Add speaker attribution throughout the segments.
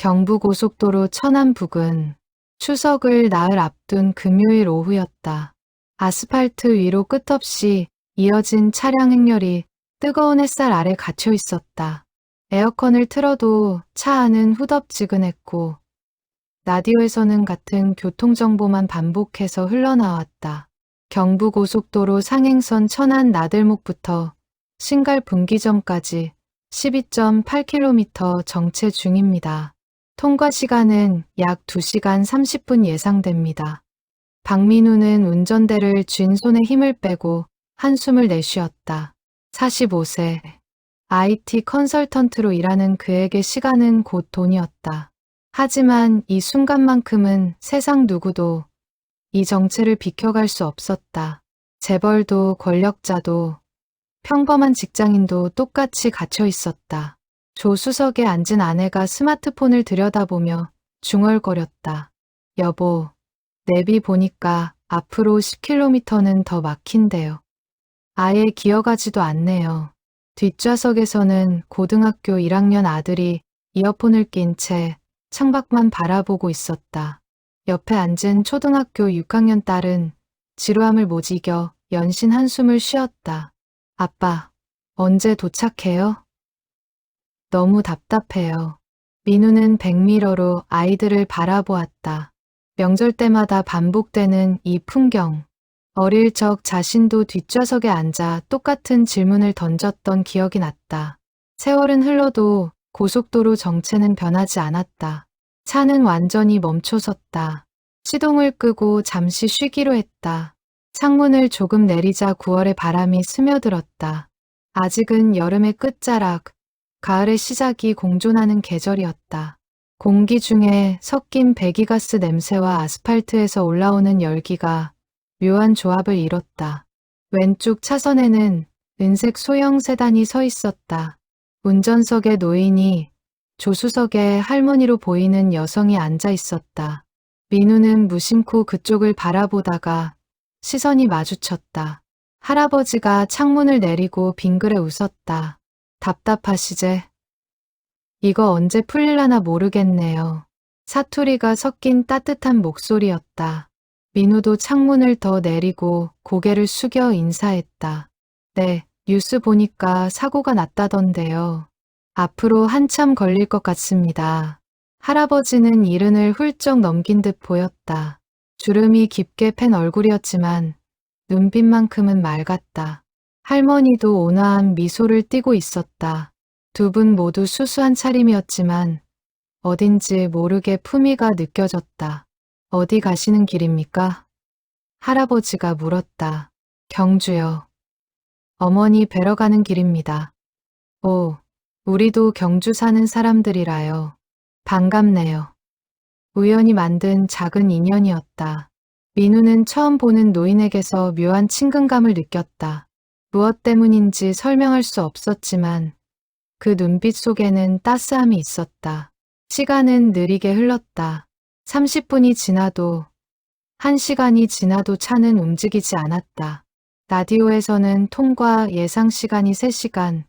Speaker 1: 경부고속도로 천안 부근 추석을 나흘 앞둔 금요일 오후였다. 아스팔트 위로 끝없이 이어진 차량 행렬이 뜨거운 햇살 아래 갇혀 있었다. 에어컨을 틀어도 차 안은 후덥지근했고 라디오에서는 같은 교통정보만 반복해서 흘러나왔다. 경부고속도로 상행선 천안 나들목부터 신갈 분기점까지 12.8km 정체 중입니다. 통과 시간은 약 2시간 30분 예상됩니다. 박민우는 운전대를 쥔 손에 힘을 빼고 한숨을 내쉬었다. 45세. IT 컨설턴트로 일하는 그에게 시간은 곧 돈이었다. 하지만 이 순간만큼은 세상 누구도 이 정체를 비켜갈 수 없었다. 재벌도 권력자도 평범한 직장인도 똑같이 갇혀 있었다. 조수석에 앉은 아내가 스마트폰을 들여다보며 중얼거렸다. 여보, 내비 보니까 앞으로 10km는 더 막힌대요. 아예 기어가지도 않네요. 뒷좌석에서는 고등학교 1학년 아들이 이어폰을 낀 채 창밖만 바라보고 있었다. 옆에 앉은 초등학교 6학년 딸은 지루함을 못 이겨 연신 한숨을 쉬었다. 아빠, 언제 도착해요? 너무 답답해요. 민우는 백미러로 아이들을 바라보았다. 명절 때마다 반복되는 이 풍경. 어릴 적 자신도 뒷좌석에 앉아 똑같은 질문을 던졌던 기억이 났다. 세월은 흘러도 고속도로 정체는 변하지 않았다. 차는 완전히 멈춰섰다. 시동을 끄고 잠시 쉬기로 했다. 창문을 조금 내리자 9월의 바람이 스며들었다. 아직은 여름의 끝자락, 가을의 시작이 공존하는 계절이었다. 공기 중에 섞인 배기가스 냄새와 아스팔트에서 올라오는 열기가 묘한 조합을 이뤘다. 왼쪽 차선에는 은색 소형 세단이 서 있었다. 운전석에 노인이, 조수석에 할머니로 보이는 여성이 앉아 있었다. 민우는 무심코 그쪽을 바라보다가 시선이 마주쳤다. 할아버지가 창문을 내리고 빙그레 웃었다. 답답하시제? 이거 언제 풀릴라나 모르겠네요. 사투리가 섞인 따뜻한 목소리였다. 민우도 창문을 더 내리고 고개를 숙여 인사했다. 네, 뉴스 보니까 사고가 났다던데요. 앞으로 한참 걸릴 것 같습니다. 할아버지는 이른을 훌쩍 넘긴 듯 보였다. 주름이 깊게 팬 얼굴이었지만 눈빛만큼은 맑았다. 할머니도 온화한 미소를 띠고 있었다. 두 분 모두 수수한 차림이었지만 어딘지 모르게 품위가 느껴졌다. 어디 가시는 길입니까? 할아버지가 물었다. 경주요. 어머니 뵈러 가는 길입니다. 오, 우리도 경주 사는 사람들이라요. 반갑네요. 우연히 만든 작은 인연이었다. 민우는 처음 보는 노인에게서 묘한 친근감을 느꼈다. 무엇 때문인지 설명할 수 없었지만 그 눈빛 속에는 따스함이 있었다. 시간은 느리게 흘렀다. 30분이 지나도 1시간이 지나도 차는 움직이지 않았다. 라디오에서는 통과 예상 시간이 3시간,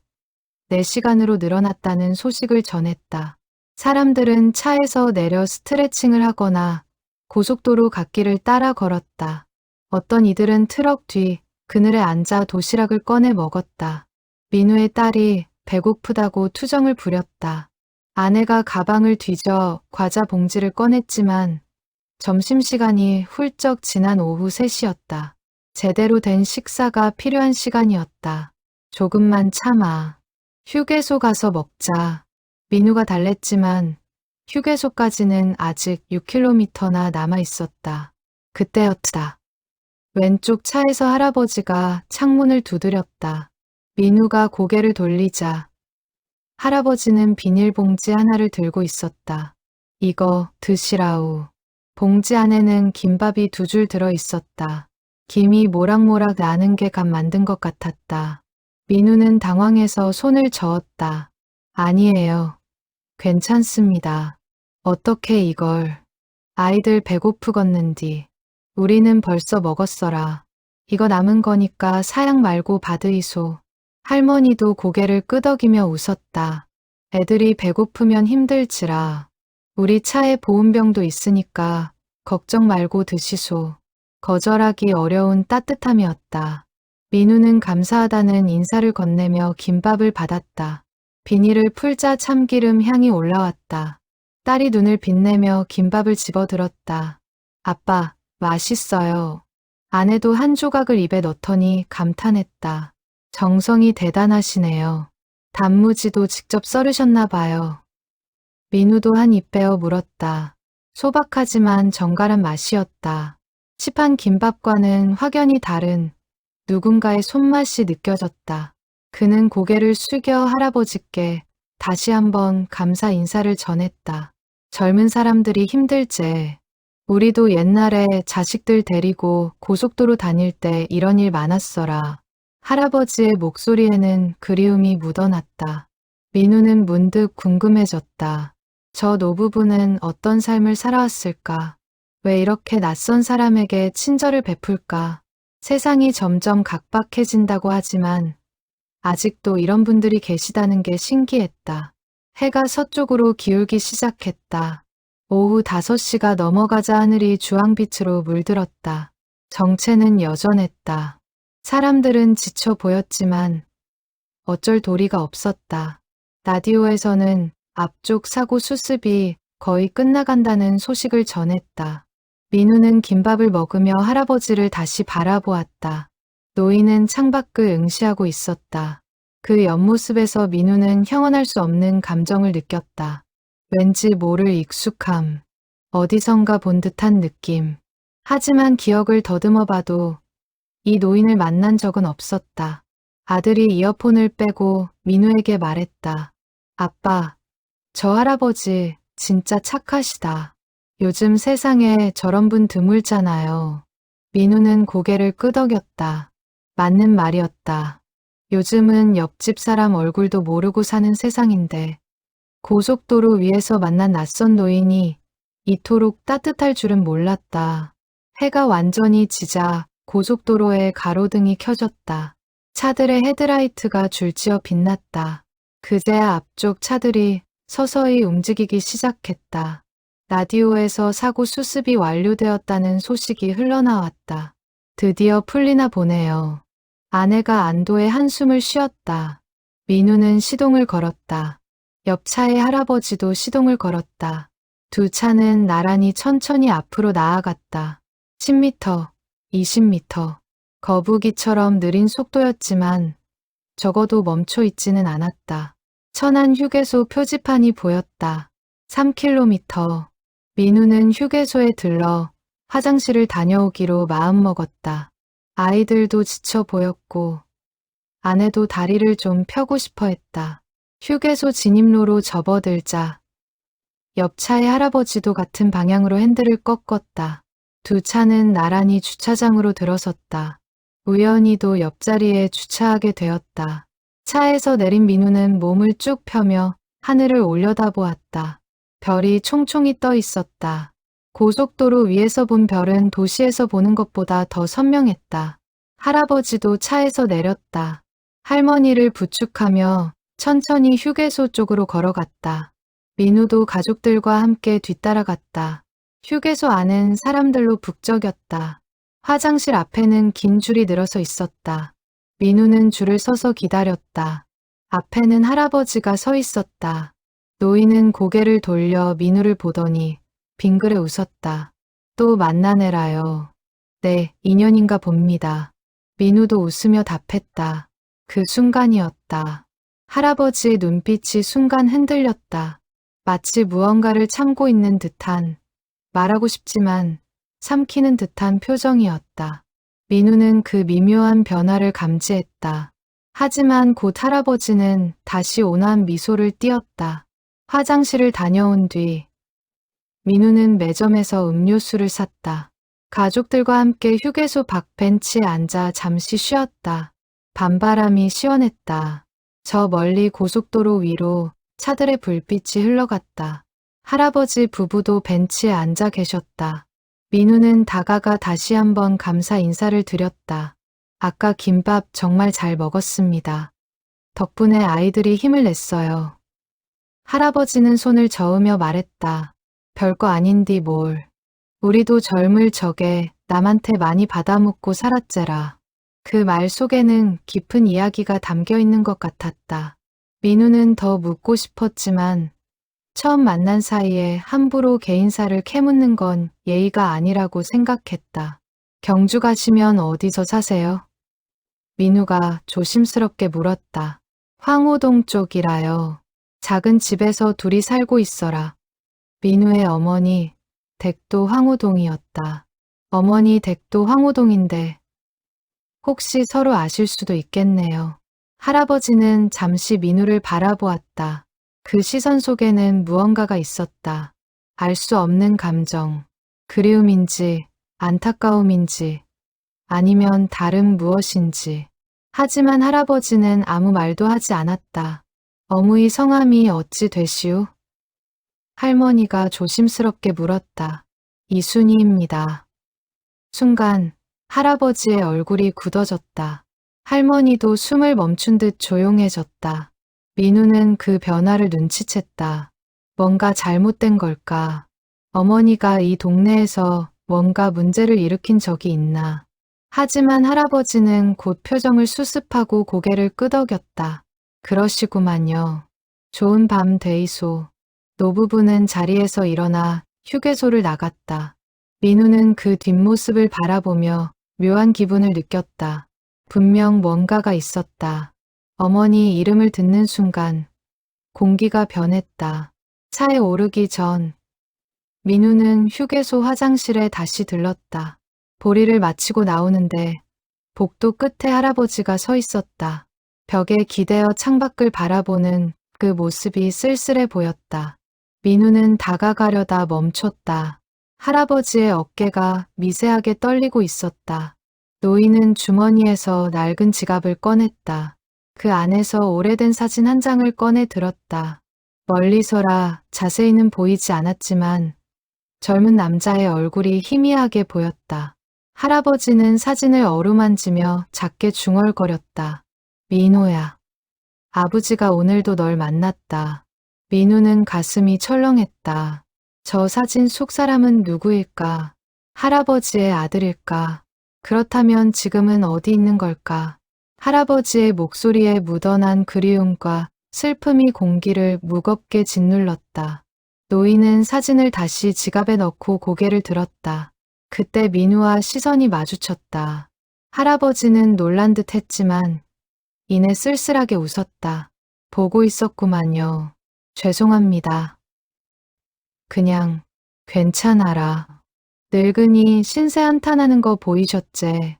Speaker 1: 4시간으로 늘어났다는 소식을 전했다. 사람들은 차에서 내려 스트레칭을 하거나 고속도로 갓길을 따라 걸었다. 어떤 이들은 트럭 뒤 그늘에 앉아 도시락을 꺼내 먹었다. 민우의 딸이 배고프다고 투정을 부렸다. 아내가 가방을 뒤져 과자 봉지를 꺼냈지만 점심시간이 훌쩍 지난 오후 3시였다. 제대로 된 식사가 필요한 시간이었다. 조금만 참아. 휴게소 가서 먹자. 민우가 달랬지만 휴게소까지는 아직 6km나 남아 있었다. 그때였다. 왼쪽 차에서 할아버지가 창문을 두드렸다. 민우가 고개를 돌리자 할아버지는 비닐봉지 하나를 들고 있었다. 이거 드시라우. 봉지 안에는 김밥이 2줄 들어 있었다. 김이 모락모락 나는 게 갓 만든 것 같았다. 민우는 당황해서 손을 저었다. 아니에요. 괜찮습니다. 어떻게 이걸. 아이들 배고프겠는디. 우리는 벌써 먹었어라. 이거 남은 거니까 사양 말고 받으이소. 할머니도 고개를 끄덕이며 웃었다. 애들이 배고프면 힘들지라. 우리 차에 보온병도 있으니까 걱정 말고 드시소. 거절하기 어려운 따뜻함이었다. 민우는 감사하다는 인사를 건네며 김밥을 받았다. 비닐을 풀자 참기름 향이 올라왔다. 딸이 눈을 빛내며 김밥을 집어들었다. 아빠, 맛있어요. 아내도 한 조각을 입에 넣더니 감탄했다. 정성이 대단하시네요. 단무지도 직접 썰으셨나 봐요. 민우도 한 입 베어 물었다. 소박하지만 정갈한 맛이었다. 시판 김밥과는 확연히 다른 누군가의 손맛이 느껴졌다. 그는 고개를 숙여 할아버지께 다시 한번 감사 인사를 전했다. 젊은 사람들이 힘들제. 우리도 옛날에 자식들 데리고 고속도로 다닐 때 이런 일 많았어라. 할아버지의 목소리에는 그리움이 묻어났다. 민우는 문득 궁금해졌다. 저 노부부는 어떤 삶을 살아왔을까? 왜 이렇게 낯선 사람에게 친절을 베풀까? 세상이 점점 각박해진다고 하지만 아직도 이런 분들이 계시다는 게 신기했다. 해가 서쪽으로 기울기 시작했다. 오후 5시가 넘어가자 하늘이 주황빛으로 물들었다. 정체는 여전했다. 사람들은 지쳐 보였지만 어쩔 도리가 없었다. 라디오에서는 앞쪽 사고 수습이 거의 끝나간다는 소식을 전했다. 민우는 김밥을 먹으며 할아버지를 다시 바라보았다. 노인은 창밖을 응시하고 있었다. 그 옆모습에서 민우는 형언할 수 없는 감정을 느꼈다. 왠지 모를 익숙함, 어디선가 본 듯한 느낌. 하지만 기억을 더듬어 봐도 이 노인을 만난 적은 없었다. 아들이 이어폰을 빼고 민우에게 말했다. 아빠, 저 할아버지 진짜 착하시다. 요즘 세상에 저런 분 드물잖아요. 민우는 고개를 끄덕였다. 맞는 말이었다. 요즘은 옆집 사람 얼굴도 모르고 사는 세상인데 고속도로 위에서 만난 낯선 노인이 이토록 따뜻할 줄은 몰랐다. 해가 완전히 지자 고속도로에 가로등이 켜졌다. 차들의 헤드라이트가 줄지어 빛났다. 그제야 앞쪽 차들이 서서히 움직이기 시작했다. 라디오에서 사고 수습이 완료되었다는 소식이 흘러나왔다. 드디어 풀리나 보네요. 아내가 안도의 한숨을 쉬었다. 민우는 시동을 걸었다. 옆차의 할아버지도 시동을 걸었다. 두 차는 나란히 천천히 앞으로 나아갔다. 10m, 20m. 거북이처럼 느린 속도였지만 적어도 멈춰 있지는 않았다. 천안 휴게소 표지판이 보였다. 3km. 민우는 휴게소에 들러 화장실을 다녀오기로 마음먹었다. 아이들도 지쳐 보였고 아내도 다리를 좀 펴고 싶어 했다. 휴게소 진입로로 접어들자 옆차의 할아버지도 같은 방향으로 핸들을 꺾었다. 두 차는 나란히 주차장으로 들어섰다. 우연히도 옆자리에 주차하게 되었다. 차에서 내린 민우는 몸을 쭉 펴며 하늘을 올려다보았다. 별이 총총히 떠 있었다. 고속도로 위에서 본 별은 도시에서 보는 것보다 더 선명했다. 할아버지도 차에서 내렸다. 할머니를 부축하며 천천히 휴게소 쪽으로 걸어갔다. 민우도 가족들과 함께 뒤따라갔다. 휴게소 안은 사람들로 북적였다. 화장실 앞에는 긴 줄이 늘어서 있었다. 민우는 줄을 서서 기다렸다. 앞에는 할아버지가 서 있었다. 노인은 고개를 돌려 민우를 보더니 빙그레 웃었다. 또 만나네라요. 네, 인연인가 봅니다. 민우도 웃으며 답했다. 그 순간이었다. 할아버지의 눈빛이 순간 흔들렸다. 마치 무언가를 참고 있는 듯한, 말하고 싶지만 삼키는 듯한 표정이었다. 민우는 그 미묘한 변화를 감지했다. 하지만 곧 할아버지는 다시 온화한 미소를 띄었다. 화장실을 다녀온 뒤 민우는 매점에서 음료수를 샀다. 가족들과 함께 휴게소 밖 벤치에 앉아 잠시 쉬었다. 밤바람이 시원했다. 저 멀리 고속도로 위로 차들의 불빛이 흘러갔다. 할아버지 부부도 벤치에 앉아 계셨다. 민우는 다가가 다시 한번 감사 인사를 드렸다. 아까 김밥 정말 잘 먹었습니다. 덕분에 아이들이 힘을 냈어요. 할아버지는 손을 저으며 말했다. 별거 아닌디 뭘. 우리도 젊을 적에 남한테 많이 받아먹고 살았제라. 그 말 속에는 깊은 이야기가 담겨 있는 것 같았다. 민우는 더 묻고 싶었지만 처음 만난 사이에 함부로 개인사를 캐묻는 건 예의가 아니라고 생각했다. 경주 가시면 어디서 사세요? 민우가 조심스럽게 물었다. 황호동 쪽이라요. 작은 집에서 둘이 살고 있어라. 민우의 어머니 댁도 황호동이었다. 어머니 댁도 황호동인데 혹시 서로 아실 수도 있겠네요. 할아버지는 잠시 민우를 바라보았다. 그 시선 속에는 무언가가 있었다. 알 수 없는 감정, 그리움인지 안타까움인지 아니면 다른 무엇인지. 하지만 할아버지는 아무 말도 하지 않았다. 어머니 성함이 어찌 되시오? 할머니가 조심스럽게 물었다. 이순희입니다. 순간 할아버지의 얼굴이 굳어졌다. 할머니도 숨을 멈춘 듯 조용해졌다. 민우는 그 변화를 눈치챘다. 뭔가 잘못된 걸까? 어머니가 이 동네에서 뭔가 문제를 일으킨 적이 있나? 하지만 할아버지는 곧 표정을 수습하고 고개를 끄덕였다. 그러시구만요. 좋은 밤 되이소. 노부부는 자리에서 일어나 휴게소를 나갔다. 민우는 그 뒷모습을 바라보며 묘한 기분을 느꼈다. 분명 뭔가가 있었다. 어머니 이름을 듣는 순간 공기가 변했다. 차에 오르기 전 민우는 휴게소 화장실에 다시 들렀다. 볼일을 마치고 나오는데 복도 끝에 할아버지가 서 있었다. 벽에 기대어 창밖을 바라보는 그 모습이 쓸쓸해 보였다. 민우는 다가가려다 멈췄다. 할아버지의 어깨가 미세하게 떨리고 있었다. 노인은 주머니에서 낡은 지갑을 꺼냈다. 그 안에서 오래된 사진 한 장을 꺼내 들었다. 멀리서라 자세히는 보이지 않았지만 젊은 남자의 얼굴이 희미하게 보였다. 할아버지는 사진을 어루만지며 작게 중얼거렸다. 민호야. 아버지가 오늘도 널 만났다. 민우는 가슴이 철렁했다. 저 사진 속 사람은 누구일까? 할아버지의 아들일까? 그렇다면 지금은 어디 있는 걸까? 할아버지의 목소리에 묻어난 그리움과 슬픔이 공기를 무겁게 짓눌렀다. 노인은 사진을 다시 지갑에 넣고 고개를 들었다. 그때 민우와 시선이 마주쳤다. 할아버지는 놀란 듯 했지만 이내 쓸쓸하게 웃었다. 보고 있었구만요. 죄송합니다. 그냥 괜찮아라. 늙은이 신세 한탄하는 거 보이셨제.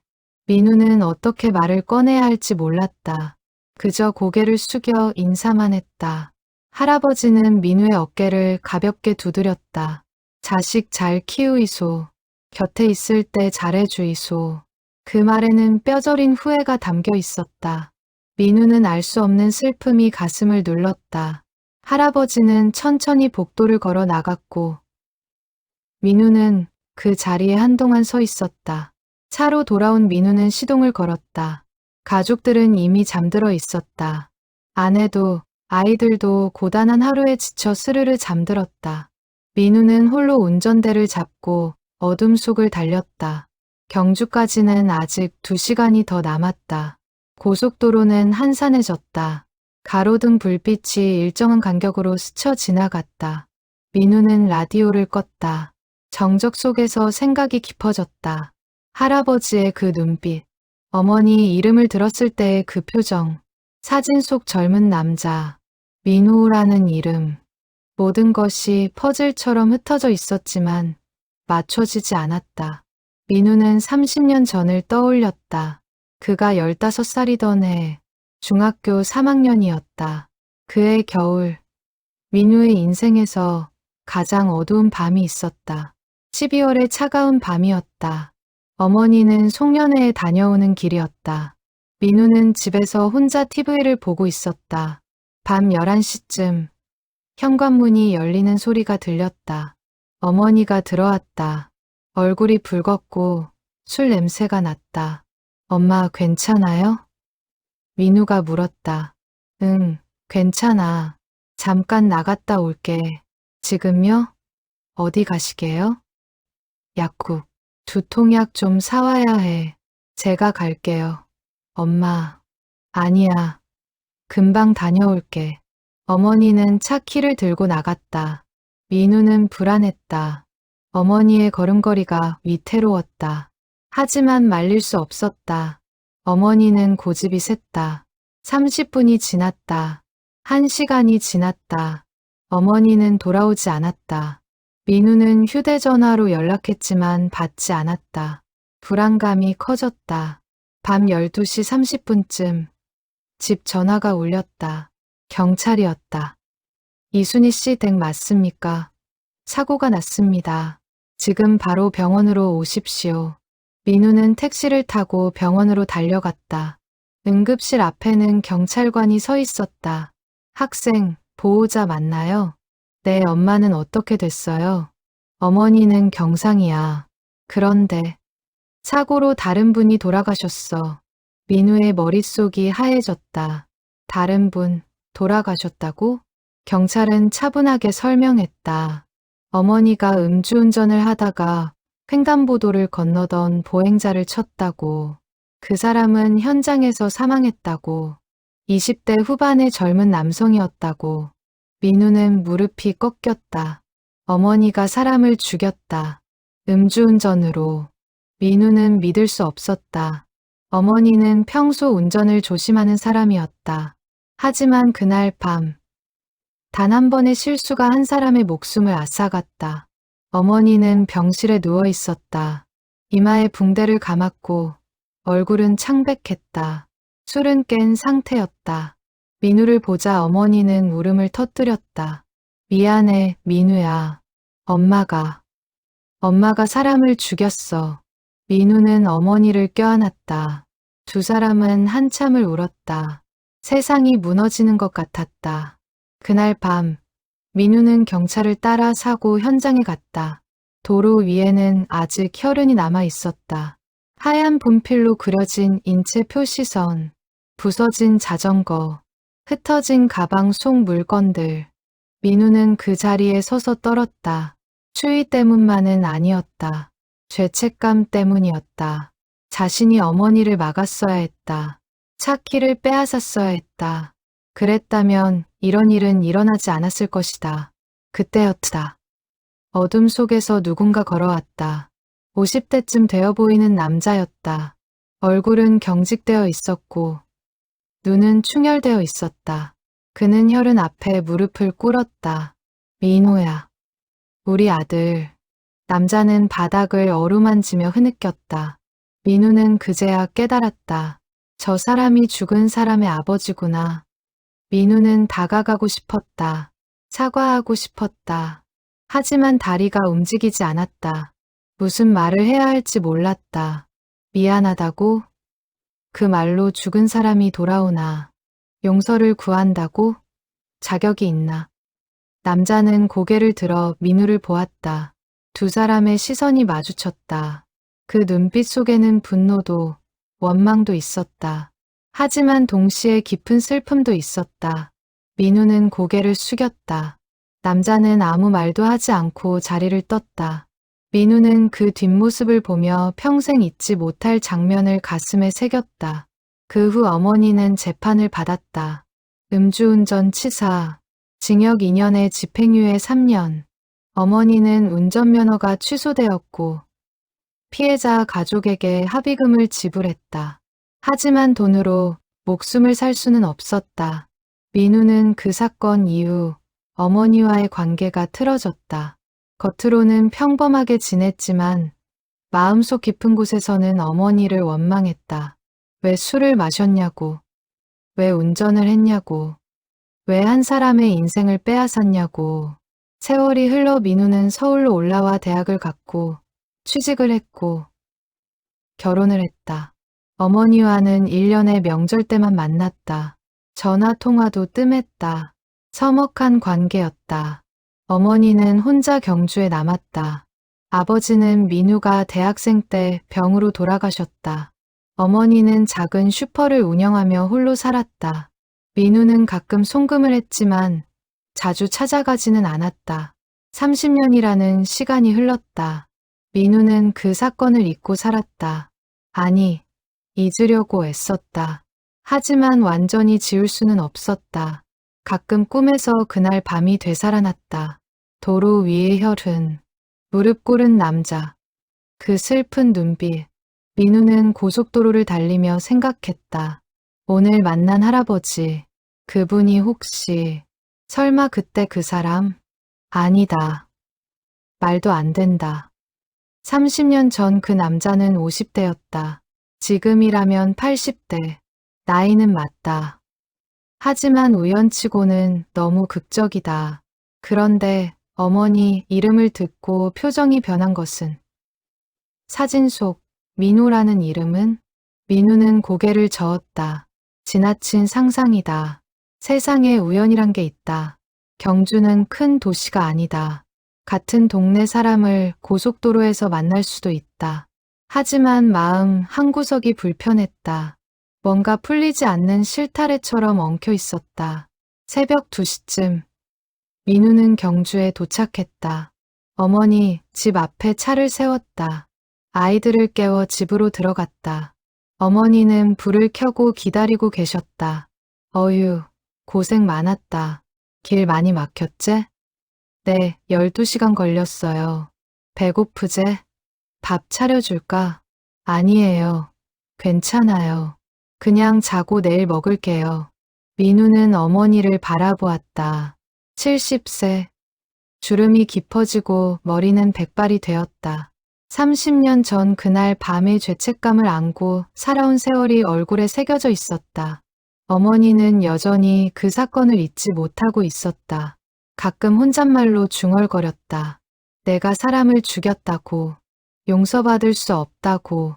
Speaker 1: 민우는 어떻게 말을 꺼내야 할지 몰랐다. 그저 고개를 숙여 인사만 했다. 할아버지는 민우의 어깨를 가볍게 두드렸다. 자식 잘 키우이소. 곁에 있을 때 잘해주이소. 그 말에는 뼈저린 후회가 담겨 있었다. 민우는 알 수 없는 슬픔이 가슴을 눌렀다. 할아버지는 천천히 복도를 걸어 나갔고 민우는 그 자리에 한동안 서 있었다. 차로 돌아온 민우는 시동을 걸었다. 가족들은 이미 잠들어 있었다. 아내도 아이들도 고단한 하루에 지쳐 스르르 잠들었다. 민우는 홀로 운전대를 잡고 어둠 속을 달렸다. 경주까지는 아직 2시간이 더 남았다. 고속도로는 한산해졌다. 가로등 불빛이 일정한 간격으로 스쳐 지나갔다. 민우는 라디오를 껐다. 정적 속에서 생각이 깊어졌다. 할아버지의 그 눈빛, 어머니 이름을 들었을 때의 그 표정, 사진 속 젊은 남자, 민우라는 이름. 모든 것이 퍼즐처럼 흩어져 있었지만 맞춰지지 않았다. 민우는 30년 전을 떠올렸다. 그가 15살이던 해 중학교 3학년이었다. 그해 겨울, 민우의 인생에서 가장 어두운 밤이 있었다. 12월의 차가운 밤이었다. 어머니는 송년회에 다녀오는 길이었다. 민우는 집에서 혼자 TV를 보고 있었다. 밤 11시쯤 현관문이 열리는 소리가 들렸다. 어머니가 들어왔다. 얼굴이 붉었고 술 냄새가 났다. 엄마 괜찮아요? 민우가 물었다. 응, 괜찮아. 잠깐 나갔다 올게. 지금요? 어디 가시게요? 약국. 두통약 좀 사와야 해. 제가 갈게요. 엄마. 아니야. 금방 다녀올게. 어머니는 차 키를 들고 나갔다. 민우는 불안했다. 어머니의 걸음걸이가 위태로웠다. 하지만 말릴 수 없었다. 어머니는 고집이 셌다. 30분이 지났다. 1시간이 지났다. 어머니는 돌아오지 않았다. 민우는 휴대전화로 연락했지만 받지 않았다. 불안감이 커졌다. 밤 12시 30분쯤 집 전화가 울렸다. 경찰이었다. 이순희 씨 댁 맞습니까? 사고가 났습니다. 지금 바로 병원으로 오십시오. 민우는 택시를 타고 병원으로 달려갔다. 응급실 앞에는 경찰관이 서 있었다. 학생, 보호자 맞나요? 네, 엄마는 어떻게 됐어요? 어머니는 경상이야. 그런데 사고로 다른 분이 돌아가셨어. 민우의 머릿속이 하얘졌다. 다른 분, 돌아가셨다고? 경찰은 차분하게 설명했다. 어머니가 음주운전을 하다가 횡단보도를 건너던 보행자를 쳤다고. 그 사람은 현장에서 사망했다고. 20대 후반의 젊은 남성이었다고. 민우는 무릎이 꺾였다. 어머니가 사람을 죽였다. 음주운전으로. 민우는 믿을 수 없었다. 어머니는 평소 운전을 조심하는 사람이었다. 하지만 그날 밤, 단 한 번의 실수가 한 사람의 목숨을 앗아갔다. 어머니는 병실에 누워 있었다. 이마에 붕대를 감았고 얼굴은 창백했다. 술은 깬 상태였다. 민우를 보자 어머니는 울음을 터뜨렸다. 미안해, 민우야. 엄마가 사람을 죽였어. 민우는 어머니를 껴안았다. 두 사람은 한참을 울었다. 세상이 무너지는 것 같았다. 그날 밤, 민우는 경찰을 따라 사고 현장에 갔다. 도로 위에는 아직 혈흔이 남아 있었다. 하얀 분필로 그려진 인체 표시선, 부서진 자전거, 흩어진 가방 속 물건들. 민우는 그 자리에 서서 떨었다. 추위 때문만은 아니었다. 죄책감 때문이었다. 자신이 어머니를 막았어야 했다. 차 키를 빼앗았어야 했다. 그랬다면 이런 일은 일어나지 않았을 것이다. 그때였다. 어둠 속에서 누군가 걸어왔다. 50대쯤 되어 보이는 남자였다. 얼굴은 경직되어 있었고 눈은 충혈되어 있었다. 그는 혈흔 앞에 무릎을 꿇었다. 민호야. 우리 아들. 남자는 바닥을 어루만지며 흐느꼈다. 민우는 그제야 깨달았다. 저 사람이 죽은 사람의 아버지구나. 민우는 다가가고 싶었다. 사과하고 싶었다. 하지만 다리가 움직이지 않았다. 무슨 말을 해야 할지 몰랐다. 미안하다고? 그 말로 죽은 사람이 돌아오나? 용서를 구한다고? 자격이 있나? 남자는 고개를 들어 민우를 보았다. 두 사람의 시선이 마주쳤다. 그 눈빛 속에는 분노도 원망도 있었다. 하지만 동시에 깊은 슬픔도 있었다. 민우는 고개를 숙였다. 남자는 아무 말도 하지 않고 자리를 떴다. 민우는 그 뒷모습을 보며 평생 잊지 못할 장면을 가슴에 새겼다. 그 후 어머니는 재판을 받았다. 음주운전 치사, 징역 2년에 집행유예 3년. 어머니는 운전면허가 취소되었고 피해자 가족에게 합의금을 지불했다. 하지만 돈으로 목숨을 살 수는 없었다. 민우는 그 사건 이후 어머니와의 관계가 틀어졌다. 겉으로는 평범하게 지냈지만 마음속 깊은 곳에서는 어머니를 원망했다. 왜 술을 마셨냐고, 왜 운전을 했냐고, 왜 한 사람의 인생을 빼앗았냐고. 세월이 흘러 민우는 서울로 올라와 대학을 갔고 취직을 했고 결혼을 했다. 어머니와는 1년에 명절 때만 만났다. 전화 통화도 뜸했다. 서먹한 관계였다. 어머니는 혼자 경주에 남았다. 아버지는 민우가 대학생 때 병으로 돌아가셨다. 어머니는 작은 슈퍼를 운영하며 홀로 살았다. 민우는 가끔 송금을 했지만 자주 찾아가지는 않았다. 30년이라는 시간이 흘렀다. 민우는 그 사건을 잊고 살았다. 아니, 잊으려고 애썼다. 하지만 완전히 지울 수는 없었다. 가끔 꿈에서 그날 밤이 되살아났다. 도로 위의 혈흔, 무릎 꿇은 남자, 그 슬픈 눈빛. 민우는 고속도로를 달리며 생각했다. 오늘 만난 할아버지, 그분이 혹시 설마 그때 그 사람? 아니다. 말도 안 된다. 30년 전 그 남자는 50대였다. 지금이라면 80대. 나이는 맞다. 하지만 우연치고는 너무 극적이다. 그런데 어머니 이름을 듣고 표정이 변한 것은 사진 속 민우라는 이름은? 민우는 고개를 저었다. 지나친 상상이다. 세상에 우연이란 게 있다. 경주는 큰 도시가 아니다. 같은 동네 사람을 고속도로에서 만날 수도 있다. 하지만 마음 한구석이 불편했다. 뭔가 풀리지 않는 실타래처럼 엉켜 있었다. 새벽 2시쯤 민우는 경주에 도착했다. 어머니 집 앞에 차를 세웠다. 아이들을 깨워 집으로 들어갔다. 어머니는 불을 켜고 기다리고 계셨다. 어휴, 고생 많았다. 길 많이 막혔제? 네, 12시간 걸렸어요. 배고프제? 밥 차려줄까? 아니에요. 괜찮아요. 그냥 자고 내일 먹을게요. 민우는 어머니를 바라보았다. 70세. 주름이 깊어지고 머리는 백발이 되었다. 30년 전 그날 밤의 죄책감을 안고 살아온 세월이 얼굴에 새겨져 있었다. 어머니는 여전히 그 사건을 잊지 못하고 있었다. 가끔 혼잣말로 중얼거렸다. 내가 사람을 죽였다고, 용서받을 수 없다고.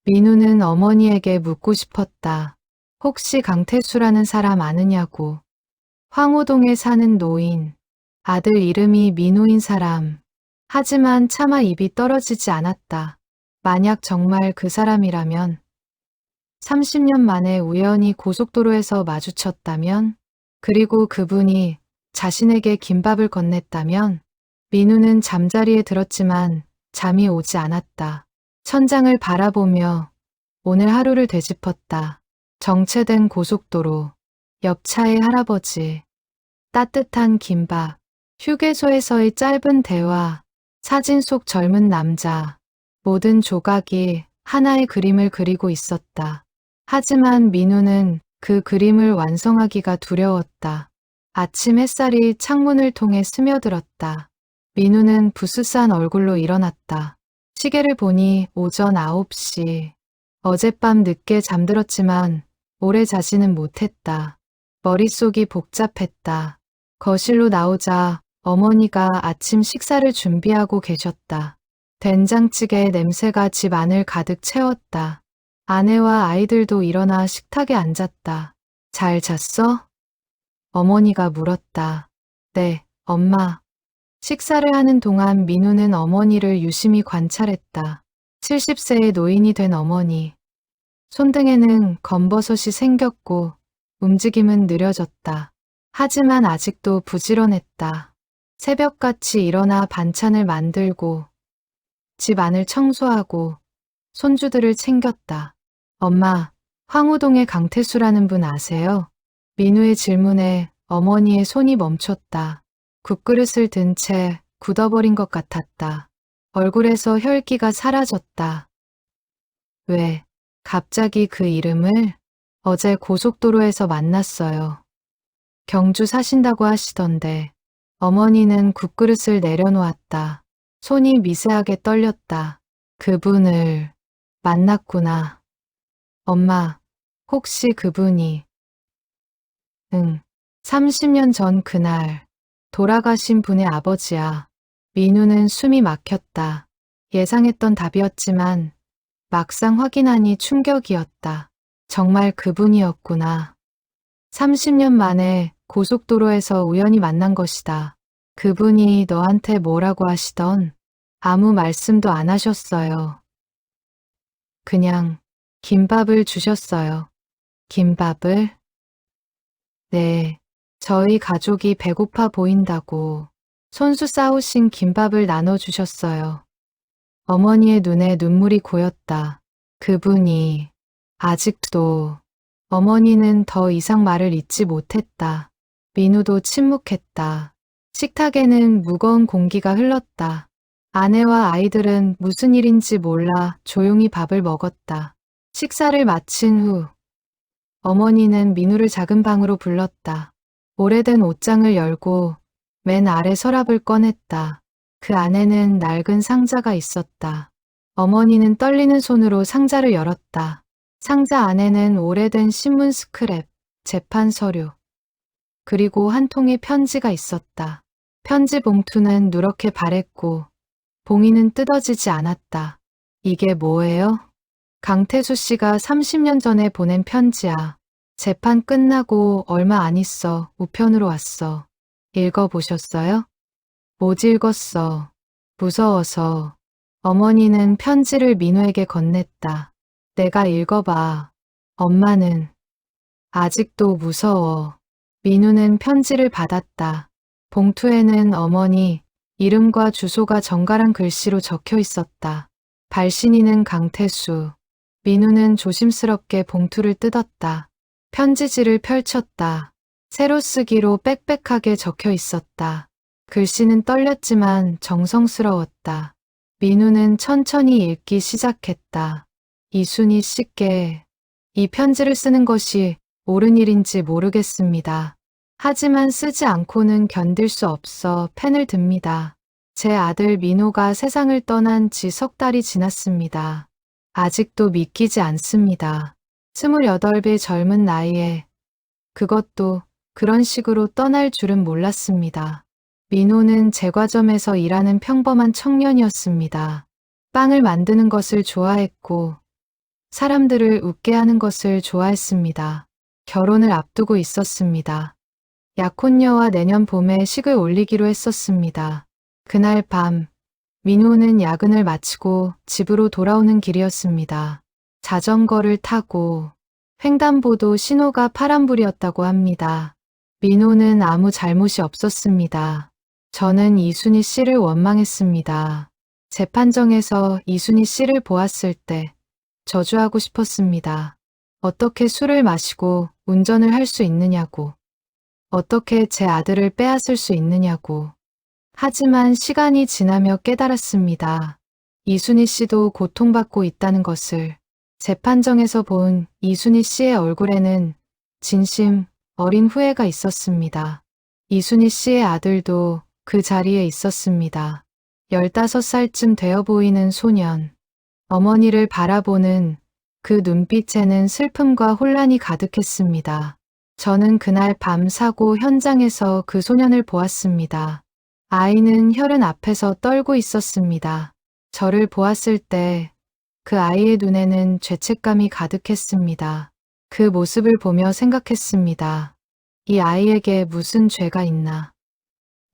Speaker 1: 민우는 어머니에게 묻고 싶었다. 혹시 강태수라는 사람 아느냐고. 황호동에 사는 노인, 아들 이름이 민우인 사람. 하지만 차마 입이 떨어지지 않았다. 만약 정말 그 사람이라면 30년 만에 우연히 고속도로에서 마주쳤다면, 그리고 그분이 자신에게 김밥을 건넸다면, 민우는 잠자리에 들었지만 잠이 오지 않았다. 천장을 바라보며 오늘 하루를 되짚었다. 정체된 고속도로, 옆차의 할아버지, 따뜻한 김밥, 휴게소에서의 짧은 대화, 사진 속 젊은 남자, 모든 조각이 하나의 그림을 그리고 있었다. 하지만 민우는 그 그림을 완성하기가 두려웠다. 아침 햇살이 창문을 통해 스며들었다. 민우는 부스스한 얼굴로 일어났다. 시계를 보니 오전 9시. 어젯밤 늦게 잠들었지만 오래 자지는 못했다. 머릿속이 복잡했다. 거실로 나오자 어머니가 아침 식사를 준비하고 계셨다. 된장찌개의 냄새가 집 안을 가득 채웠다. 아내와 아이들도 일어나 식탁에 앉았다. 잘 잤어? 어머니가 물었다. 네, 엄마. 식사를 하는 동안 민우는 어머니를 유심히 관찰했다. 70세의 노인이 된 어머니. 손등에는 검버섯이 생겼고 움직임은 느려졌다. 하지만 아직도 부지런했다. 새벽같이 일어나 반찬을 만들고 집 안을 청소하고 손주들을 챙겼다. 엄마, 황우동의 강태수라는 분 아세요? 민우의 질문에 어머니의 손이 멈췄다. 국그릇을 든 채 굳어버린 것 같았다. 얼굴에서 혈기가 사라졌다. 왜, 갑자기 그 이름을? 어제 고속도로에서 만났어요. 경주 사신다고 하시던데. 어머니는 국그릇을 내려놓았다. 손이 미세하게 떨렸다. 그분을 만났구나. 엄마, 혹시 그분이? 응, 30년 전 그날 돌아가신 분의 아버지야. 민우는 숨이 막혔다. 예상했던 답이었지만 막상 확인하니 충격이었다. 정말 그분이었구나. 30년 만에 고속도로에서 우연히 만난 것이다. 그분이 너한테 뭐라고 하시던? 아무 말씀도 안 하셨어요. 그냥 김밥을 주셨어요. 김밥을? 네, 저희 가족이 배고파 보인다고 손수 싸오신 김밥을 나눠주셨어요. 어머니의 눈에 눈물이 고였다. 그분이 아직도. 어머니는 더 이상 말을 잇지 못했다. 민우도 침묵했다. 식탁에는 무거운 공기가 흘렀다. 아내와 아이들은 무슨 일인지 몰라 조용히 밥을 먹었다. 식사를 마친 후 어머니는 민우를 작은 방으로 불렀다. 오래된 옷장을 열고 맨 아래 서랍을 꺼냈다. 그 안에는 낡은 상자가 있었다. 어머니는 떨리는 손으로 상자를 열었다. 상자 안에는 오래된 신문 스크랩, 재판 서류, 그리고 한 통의 편지가 있었다. 편지 봉투는 누렇게 바랬고 봉이는 뜯어지지 않았다. 이게 뭐예요? 강태수 씨가 30년 전에 보낸 편지야. 재판 끝나고 얼마 안 있어 우편으로 왔어. 읽어보셨어요? 못 읽었어. 무서워서. 어머니는 편지를 민우에게 건넸다. 내가 읽어봐. 엄마는 아직도 무서워. 민우는 편지를 받았다. 봉투에는 어머니 이름과 주소가 정갈한 글씨로 적혀 있었다. 발신인은 강태수. 민우는 조심스럽게 봉투를 뜯었다. 편지지를 펼쳤다. 세로 쓰기로 빽빽하게 적혀 있었다. 글씨는 떨렸지만 정성스러웠다. 민우는 천천히 읽기 시작했다. 이순희 씨께 이 편지를 쓰는 것이 옳은 일인지 모르겠습니다. 하지만 쓰지 않고는 견딜 수 없어 펜을 듭니다. 제 아들 민호가 세상을 떠난 지 석 달이 지났습니다. 아직도 믿기지 않습니다. 28의 젊은 나이에 그것도 그런 식으로 떠날 줄은 몰랐습니다. 민호는 제과점에서 일하는 평범한 청년이었습니다. 빵을 만드는 것을 좋아했고 사람들을 웃게 하는 것을 좋아했습니다. 결혼을 앞두고 있었습니다. 약혼녀와 내년 봄에 식을 올리기로 했었습니다. 그날 밤 민호는 야근을 마치고 집으로 돌아오는 길이었습니다. 자전거를 타고 횡단보도 신호가 파란불이었다고 합니다. 민호는 아무 잘못이 없었습니다. 저는 이순희 씨를 원망했습니다. 재판정에서 이순희 씨를 보았을 때 저주하고 싶었습니다. 어떻게 술을 마시고 운전을 할 수 있느냐고. 어떻게 제 아들을 빼앗을 수 있느냐고. 하지만 시간이 지나며 깨달았습니다. 이순희 씨도 고통받고 있다는 것을. 재판정에서 본 이순희 씨의 얼굴에는 진심 어린 후회가 있었습니다. 이순희 씨의 아들도 그 자리에 있었습니다. 15살쯤 되어 보이는 소년. 어머니를 바라보는 그 눈빛에는 슬픔과 혼란이 가득했습니다. 저는 그날 밤 사고 현장에서 그 소년을 보았습니다. 아이는 혈흔 앞에서 떨고 있었습니다. 저를 보았을 때 그 아이의 눈에는 죄책감이 가득했습니다. 그 모습을 보며 생각했습니다. 이 아이에게 무슨 죄가 있나?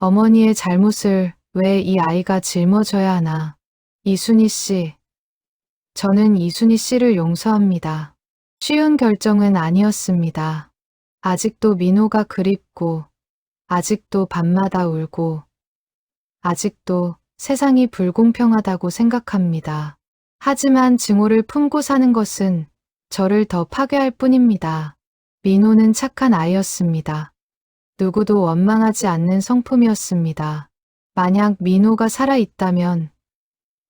Speaker 1: 어머니의 잘못을 왜 이 아이가 짊어져야 하나? 이순희 씨. 저는 이순희 씨를 용서합니다. 쉬운 결정은 아니었습니다. 아직도 민호가 그립고, 아직도 밤마다 울고, 아직도 세상이 불공평하다고 생각합니다. 하지만 증오를 품고 사는 것은 저를 더 파괴할 뿐입니다. 민호는 착한 아이였습니다. 누구도 원망하지 않는 성품이었습니다. 만약 민호가 살아있다면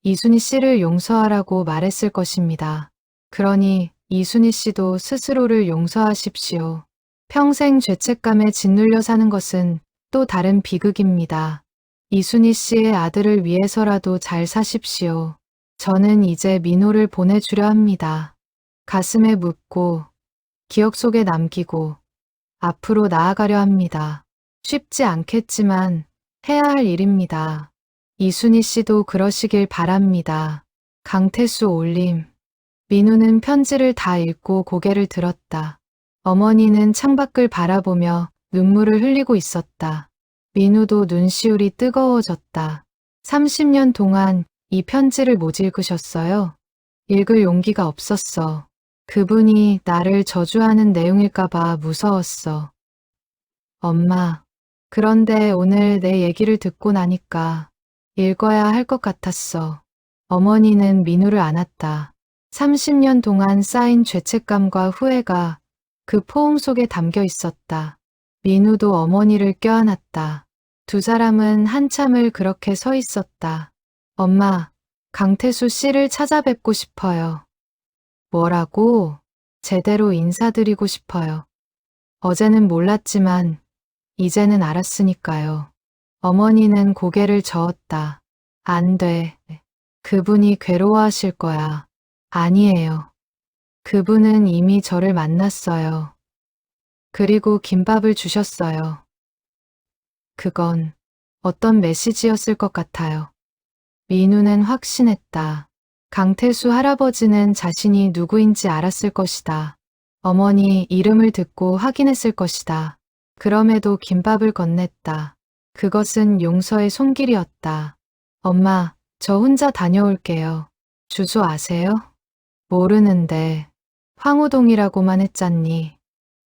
Speaker 1: 이순희 씨를 용서하라고 말했을 것입니다. 그러니 이순희 씨도 스스로를 용서하십시오. 평생 죄책감에 짓눌려 사는 것은 또 다른 비극입니다. 이순희 씨의 아들을 위해서라도 잘 사십시오. 저는 이제 민호를 보내주려 합니다. 가슴에 묻고 기억 속에 남기고 앞으로 나아가려 합니다. 쉽지 않겠지만 해야 할 일입니다. 이순희 씨도 그러시길 바랍니다. 강태수 올림. 민우는 편지를 다 읽고 고개를 들었다. 어머니는 창밖을 바라보며 눈물을 흘리고 있었다. 민우도 눈시울이 뜨거워졌다. 30년 동안 이 편지를 못 읽으셨어요? 읽을 용기가 없었어. 그분이 나를 저주하는 내용일까봐 무서웠어. 엄마, 그런데 오늘 내 얘기를 듣고 나니까 읽어야 할 것 같았어. 어머니는 민우를 안았다. 30년 동안 쌓인 죄책감과 후회가 그 포옹 속에 담겨 있었다. 민우도 어머니를 껴안았다. 두 사람은 한참을 그렇게 서 있었다. 엄마, 강태수 씨를 찾아뵙고 싶어요. 뭐라고? 제대로 인사드리고 싶어요. 어제는 몰랐지만 이제는 알았으니까요. 어머니는 고개를 저었다. 안 돼. 그분이 괴로워하실 거야. 아니에요. 그분은 이미 저를 만났어요. 그리고 김밥을 주셨어요. 그건 어떤 메시지였을 것 같아요. 민우는 확신했다. 강태수 할아버지는 자신이 누구인지 알았을 것이다. 어머니 이름을 듣고 확인했을 것이다. 그럼에도 김밥을 건넸다. 그것은 용서의 손길이었다. 엄마, 저 혼자 다녀올게요. 주소 아세요? 모르는데. 황우동이라고만 했잖니.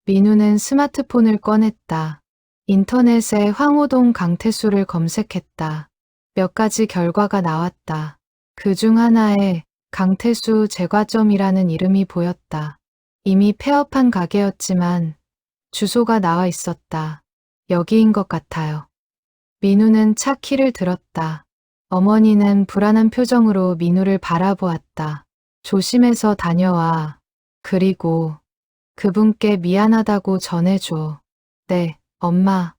Speaker 1: 민우는 스마트폰을 꺼냈다. 인터넷에 황우동 강태수를 검색했다. 몇 가지 결과가 나왔다. 그중 하나에 강태수 제과점이라는 이름이 보였다. 이미 폐업한 가게였지만 주소가 나와 있었다. 여기인 것 같아요. 민우는 차 키를 들었다. 어머니는 불안한 표정으로 민우를 바라보았다. 조심해서 다녀와. 그리고 그분께 미안하다고 전해줘. 네, 엄마.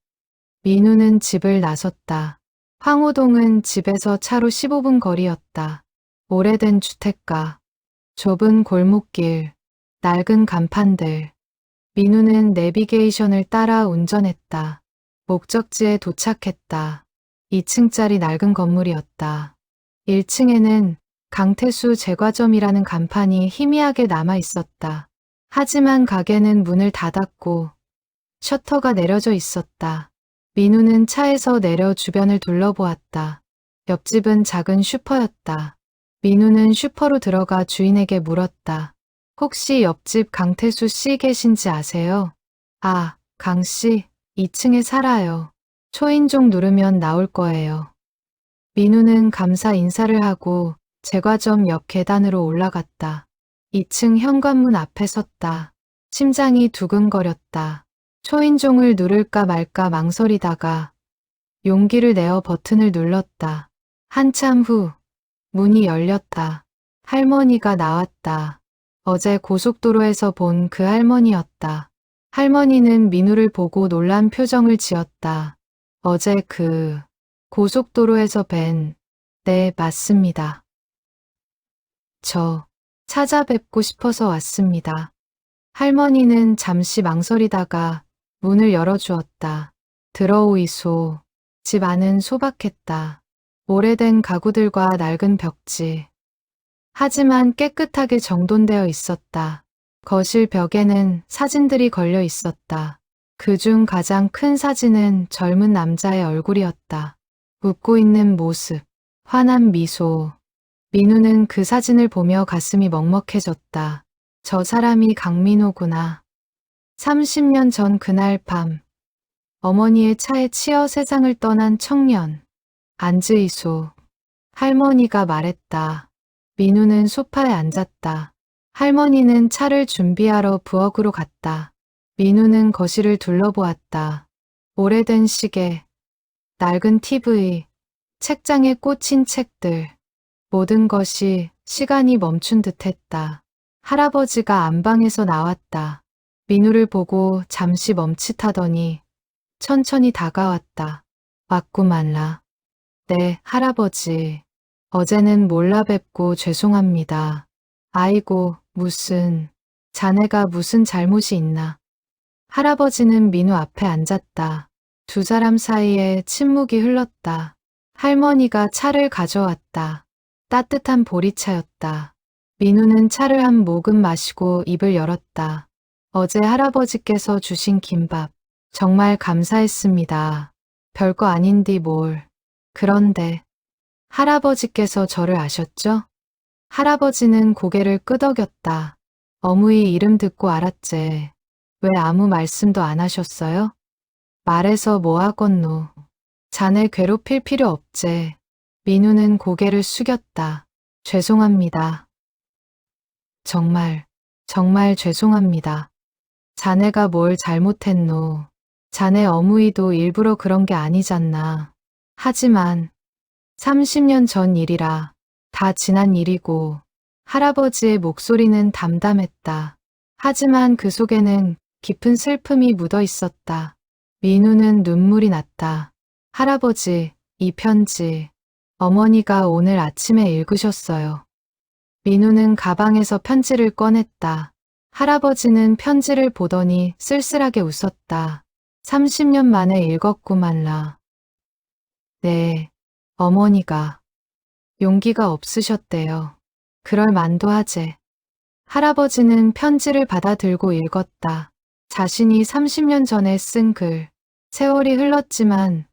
Speaker 1: 민우는 집을 나섰다. 황호동은 집에서 차로 15분 거리였다. 오래된 주택가, 좁은 골목길, 낡은 간판들. 민우는 내비게이션을 따라 운전했다. 목적지에 도착했다. 2층짜리 낡은 건물이었다. 1층에는 강태수 제과점이라는 간판이 희미하게 남아 있었다. 하지만 가게는 문을 닫았고 셔터가 내려져 있었다. 민우는 차에서 내려 주변을 둘러보았다. 옆집은 작은 슈퍼였다. 민우는 슈퍼로 들어가 주인에게 물었다. 혹시 옆집 강태수 씨 계신지 아세요? 아, 강 씨, 2층에 살아요. 초인종 누르면 나올 거예요. 민우는 감사 인사를 하고 제과점 옆 계단으로 올라갔다. 2층 현관문 앞에 섰다. 심장이 두근거렸다. 초인종을 누를까 말까 망설이다가 용기를 내어 버튼을 눌렀다. 한참 후 문이 열렸다. 할머니가 나왔다. 어제 고속도로에서 본 그 할머니였다. 할머니는 민우를 보고 놀란 표정을 지었다. 어제 그 고속도로에서 뵌, 네, 맞습니다. 저 찾아뵙고 싶어서 왔습니다. 할머니는 잠시 망설이다가 문을 열어주었다. 들어오이소. 집 안은 소박했다. 오래된 가구들과 낡은 벽지. 하지만 깨끗하게 정돈되어 있었다. 거실 벽에는 사진들이 걸려 있었다. 그중 가장 큰 사진은 젊은 남자의 얼굴이었다. 웃고 있는 모습, 환한 미소. 민우는 그 사진을 보며 가슴이 먹먹해졌다. 저 사람이 강민호구나. 30년 전 그날 밤, 어머니의 차에 치여 세상을 떠난 청년. 앉으이소. 할머니가 말했다. 민우는 소파에 앉았다. 할머니는 차를 준비하러 부엌으로 갔다. 민우는 거실을 둘러보았다. 오래된 시계, 낡은 TV, 책장에 꽂힌 책들. 모든 것이 시간이 멈춘 듯했다. 할아버지가 안방에서 나왔다. 민우를 보고 잠시 멈칫하더니 천천히 다가왔다. 왔구 말라. 네, 할아버지. 어제는 몰라 뵙고 죄송합니다. 아이고, 자네가 무슨 잘못이 있나. 할아버지는 민우 앞에 앉았다. 두 사람 사이에 침묵이 흘렀다. 할머니가 차를 가져왔다. 따뜻한 보리차였다. 민우는 차를 한 모금 마시고 입을 열었다. 어제 할아버지께서 주신 김밥. 정말 감사했습니다. 별거 아닌디 뭘. 그런데 할아버지께서 저를 아셨죠? 할아버지는 고개를 끄덕였다. 어머니 이름 듣고 알았제. 왜 아무 말씀도 안 하셨어요? 말해서 뭐 하겠노. 자네 괴롭힐 필요 없제. 민우는 고개를 숙였다. 죄송합니다. 정말, 정말 죄송합니다. 자네가 뭘 잘못했노. 자네 어머니도 일부러 그런 게 아니잖나. 하지만 30년 전 일이라 다 지난 일이고 할아버지의 목소리는 담담했다. 하지만 그 속에는 깊은 슬픔이 묻어 있었다. 민우는 눈물이 났다. 할아버지, 이 편지 어머니가 오늘 아침에 읽으셨어요. 민우는 가방에서 편지를 꺼냈다. 할아버지는 편지를 보더니 쓸쓸하게 웃었다. 30년 만에 읽었구말라. 네, 어머니가 용기가 없으셨대요. 그럴 만도 하제. 할아버지는 편지를 받아들고 읽었다. 자신이 30년 전에 쓴 글. 세월이 흘렀지만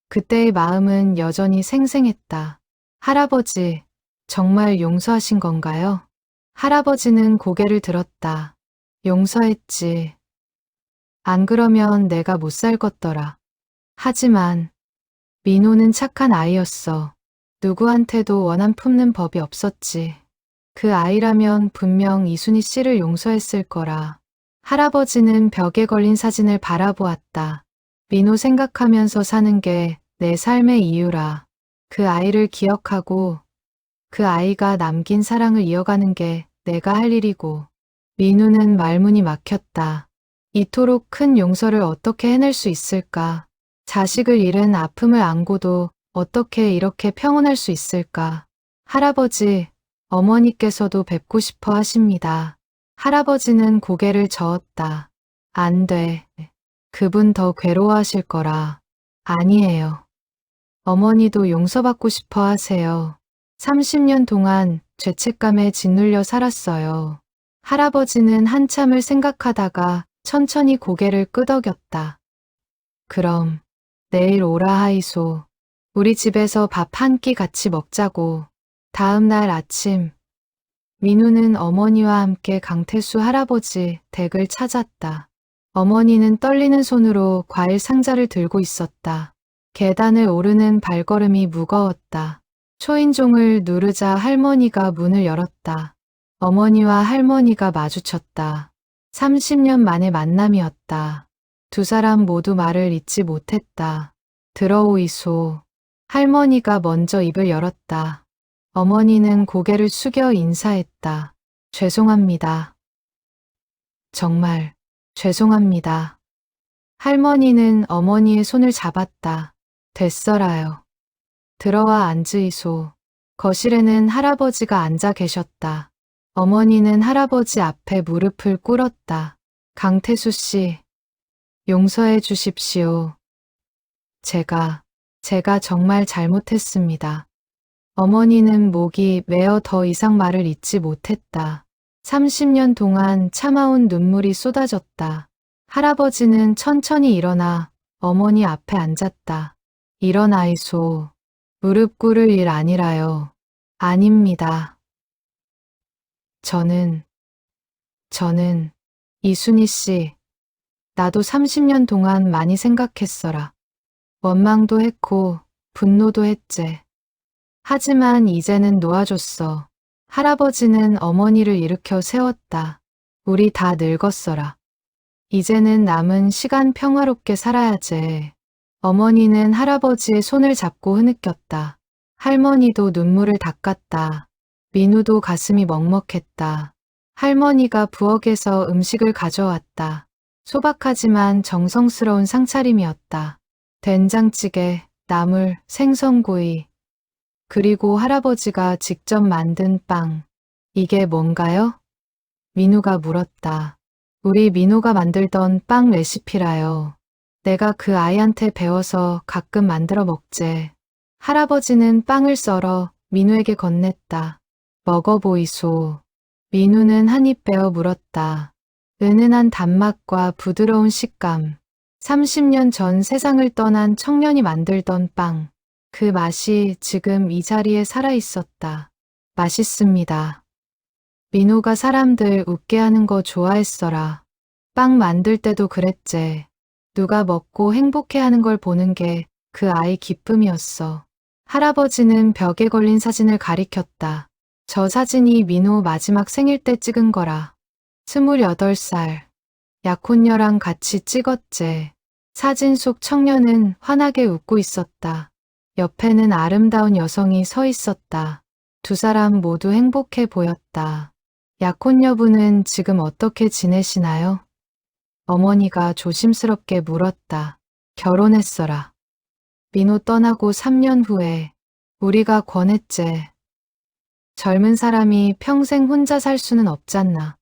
Speaker 1: 그때의 마음은 여전히 생생했다. 할아버지, 정말 용서하신 건가요? 할아버지는 고개를 들었다. 용서했지. 안 그러면 내가 못 살겄더라. 하지만 민호는 착한 아이였어. 누구한테도 원한 품는 법이 없었지. 그 아이라면 분명 이순희 씨를 용서했을 거라. 할아버지는 벽에 걸린 사진을 바라보았다. 민호 생각하면서 사는 게 내 삶의 이유라. 그 아이를 기억하고 그 아이가 남긴 사랑을 이어가는 게 내가 할 일이고. 민우는 말문이 막혔다. 이토록 큰 용서를 어떻게 해낼 수 있을까? 자식을 잃은 아픔을 안고도 어떻게 이렇게 평온할 수 있을까? 할아버지, 어머니께서도 뵙고 싶어 하십니다. 할아버지는 고개를 저었다. 안 돼. 그분 더 괴로워하실 거라. 아니에요. 어머니도 용서받고 싶어 하세요. 30년 동안 죄책감에 짓눌려 살았어요. 할아버지는 한참을 생각하다가 천천히 고개를 끄덕였다. 그럼 내일 오라 하이소. 우리 집에서 밥 한 끼 같이 먹자고. 다음 날 아침 민우는 어머니와 함께 강태수 할아버지 댁을 찾았다. 어머니는 떨리는 손으로 과일 상자를 들고 있었다. 계단을 오르는 발걸음이 무거웠다. 초인종을 누르자 할머니가 문을 열었다. 어머니와 할머니가 마주쳤다. 30년 만의 만남이었다. 두 사람 모두 말을 잇지 못했다. 들어오이소. 할머니가 먼저 입을 열었다. 어머니는 고개를 숙여 인사했다. 죄송합니다. 정말 죄송합니다. 할머니는 어머니의 손을 잡았다. 됐어라요. 들어와 앉으이소. 거실에는 할아버지가 앉아 계셨다. 어머니는 할아버지 앞에 무릎을 꿇었다. 강태수 씨, 용서해 주십시오. 제가 정말 잘못했습니다. 어머니는 목이 메어 더 이상 말을 잇지 못했다. 30년 동안 참아온 눈물이 쏟아졌다. 할아버지는 천천히 일어나 어머니 앞에 앉았다. 일어나이소. 무릎 꿇을 일 아니라요. 아닙니다. 저는 이순희 씨, 나도 30년 동안 많이 생각했어라. 원망도 했고 분노도 했제. 하지만 이제는 놓아줬어. 할아버지는 어머니를 일으켜 세웠다. 우리 다 늙었어라. 이제는 남은 시간 평화롭게 살아야지. 어머니는 할아버지의 손을 잡고 흐느꼈다. 할머니도 눈물을 닦았다. 민우도 가슴이 먹먹했다. 할머니가 부엌에서 음식을 가져왔다. 소박하지만 정성스러운 상차림이었다. 된장찌개, 나물, 생선구이, 그리고 할아버지가 직접 만든 빵. 이게 뭔가요? 민우가 물었다. 우리 민호가 만들던 빵 레시피라요. 내가 그 아이한테 배워서 가끔 만들어 먹재. 할아버지는 빵을 썰어 민우에게 건넸다. 먹어보이소. 민우는 한 입 베어 물었다. 은은한 단맛과 부드러운 식감. 30년 전 세상을 떠난 청년이 만들던 빵. 그 맛이 지금 이 자리에 살아있었다. 맛있습니다. 민호가 사람들 웃게 하는 거 좋아했어라. 빵 만들 때도 그랬제. 누가 먹고 행복해하는 걸 보는 게 그 아이 기쁨이었어. 할아버지는 벽에 걸린 사진을 가리켰다. 저 사진이 민호 마지막 생일 때 찍은 거라. 28살. 약혼녀랑 같이 찍었제. 사진 속 청년은 환하게 웃고 있었다. 옆에는 아름다운 여성이 서 있었다. 두 사람 모두 행복해 보였다. 약혼녀분은 지금 어떻게 지내시나요? 어머니가 조심스럽게 물었다. 결혼했어라. 민호 떠나고 3년 후에 우리가 권했제. 젊은 사람이 평생 혼자 살 수는 없잖나.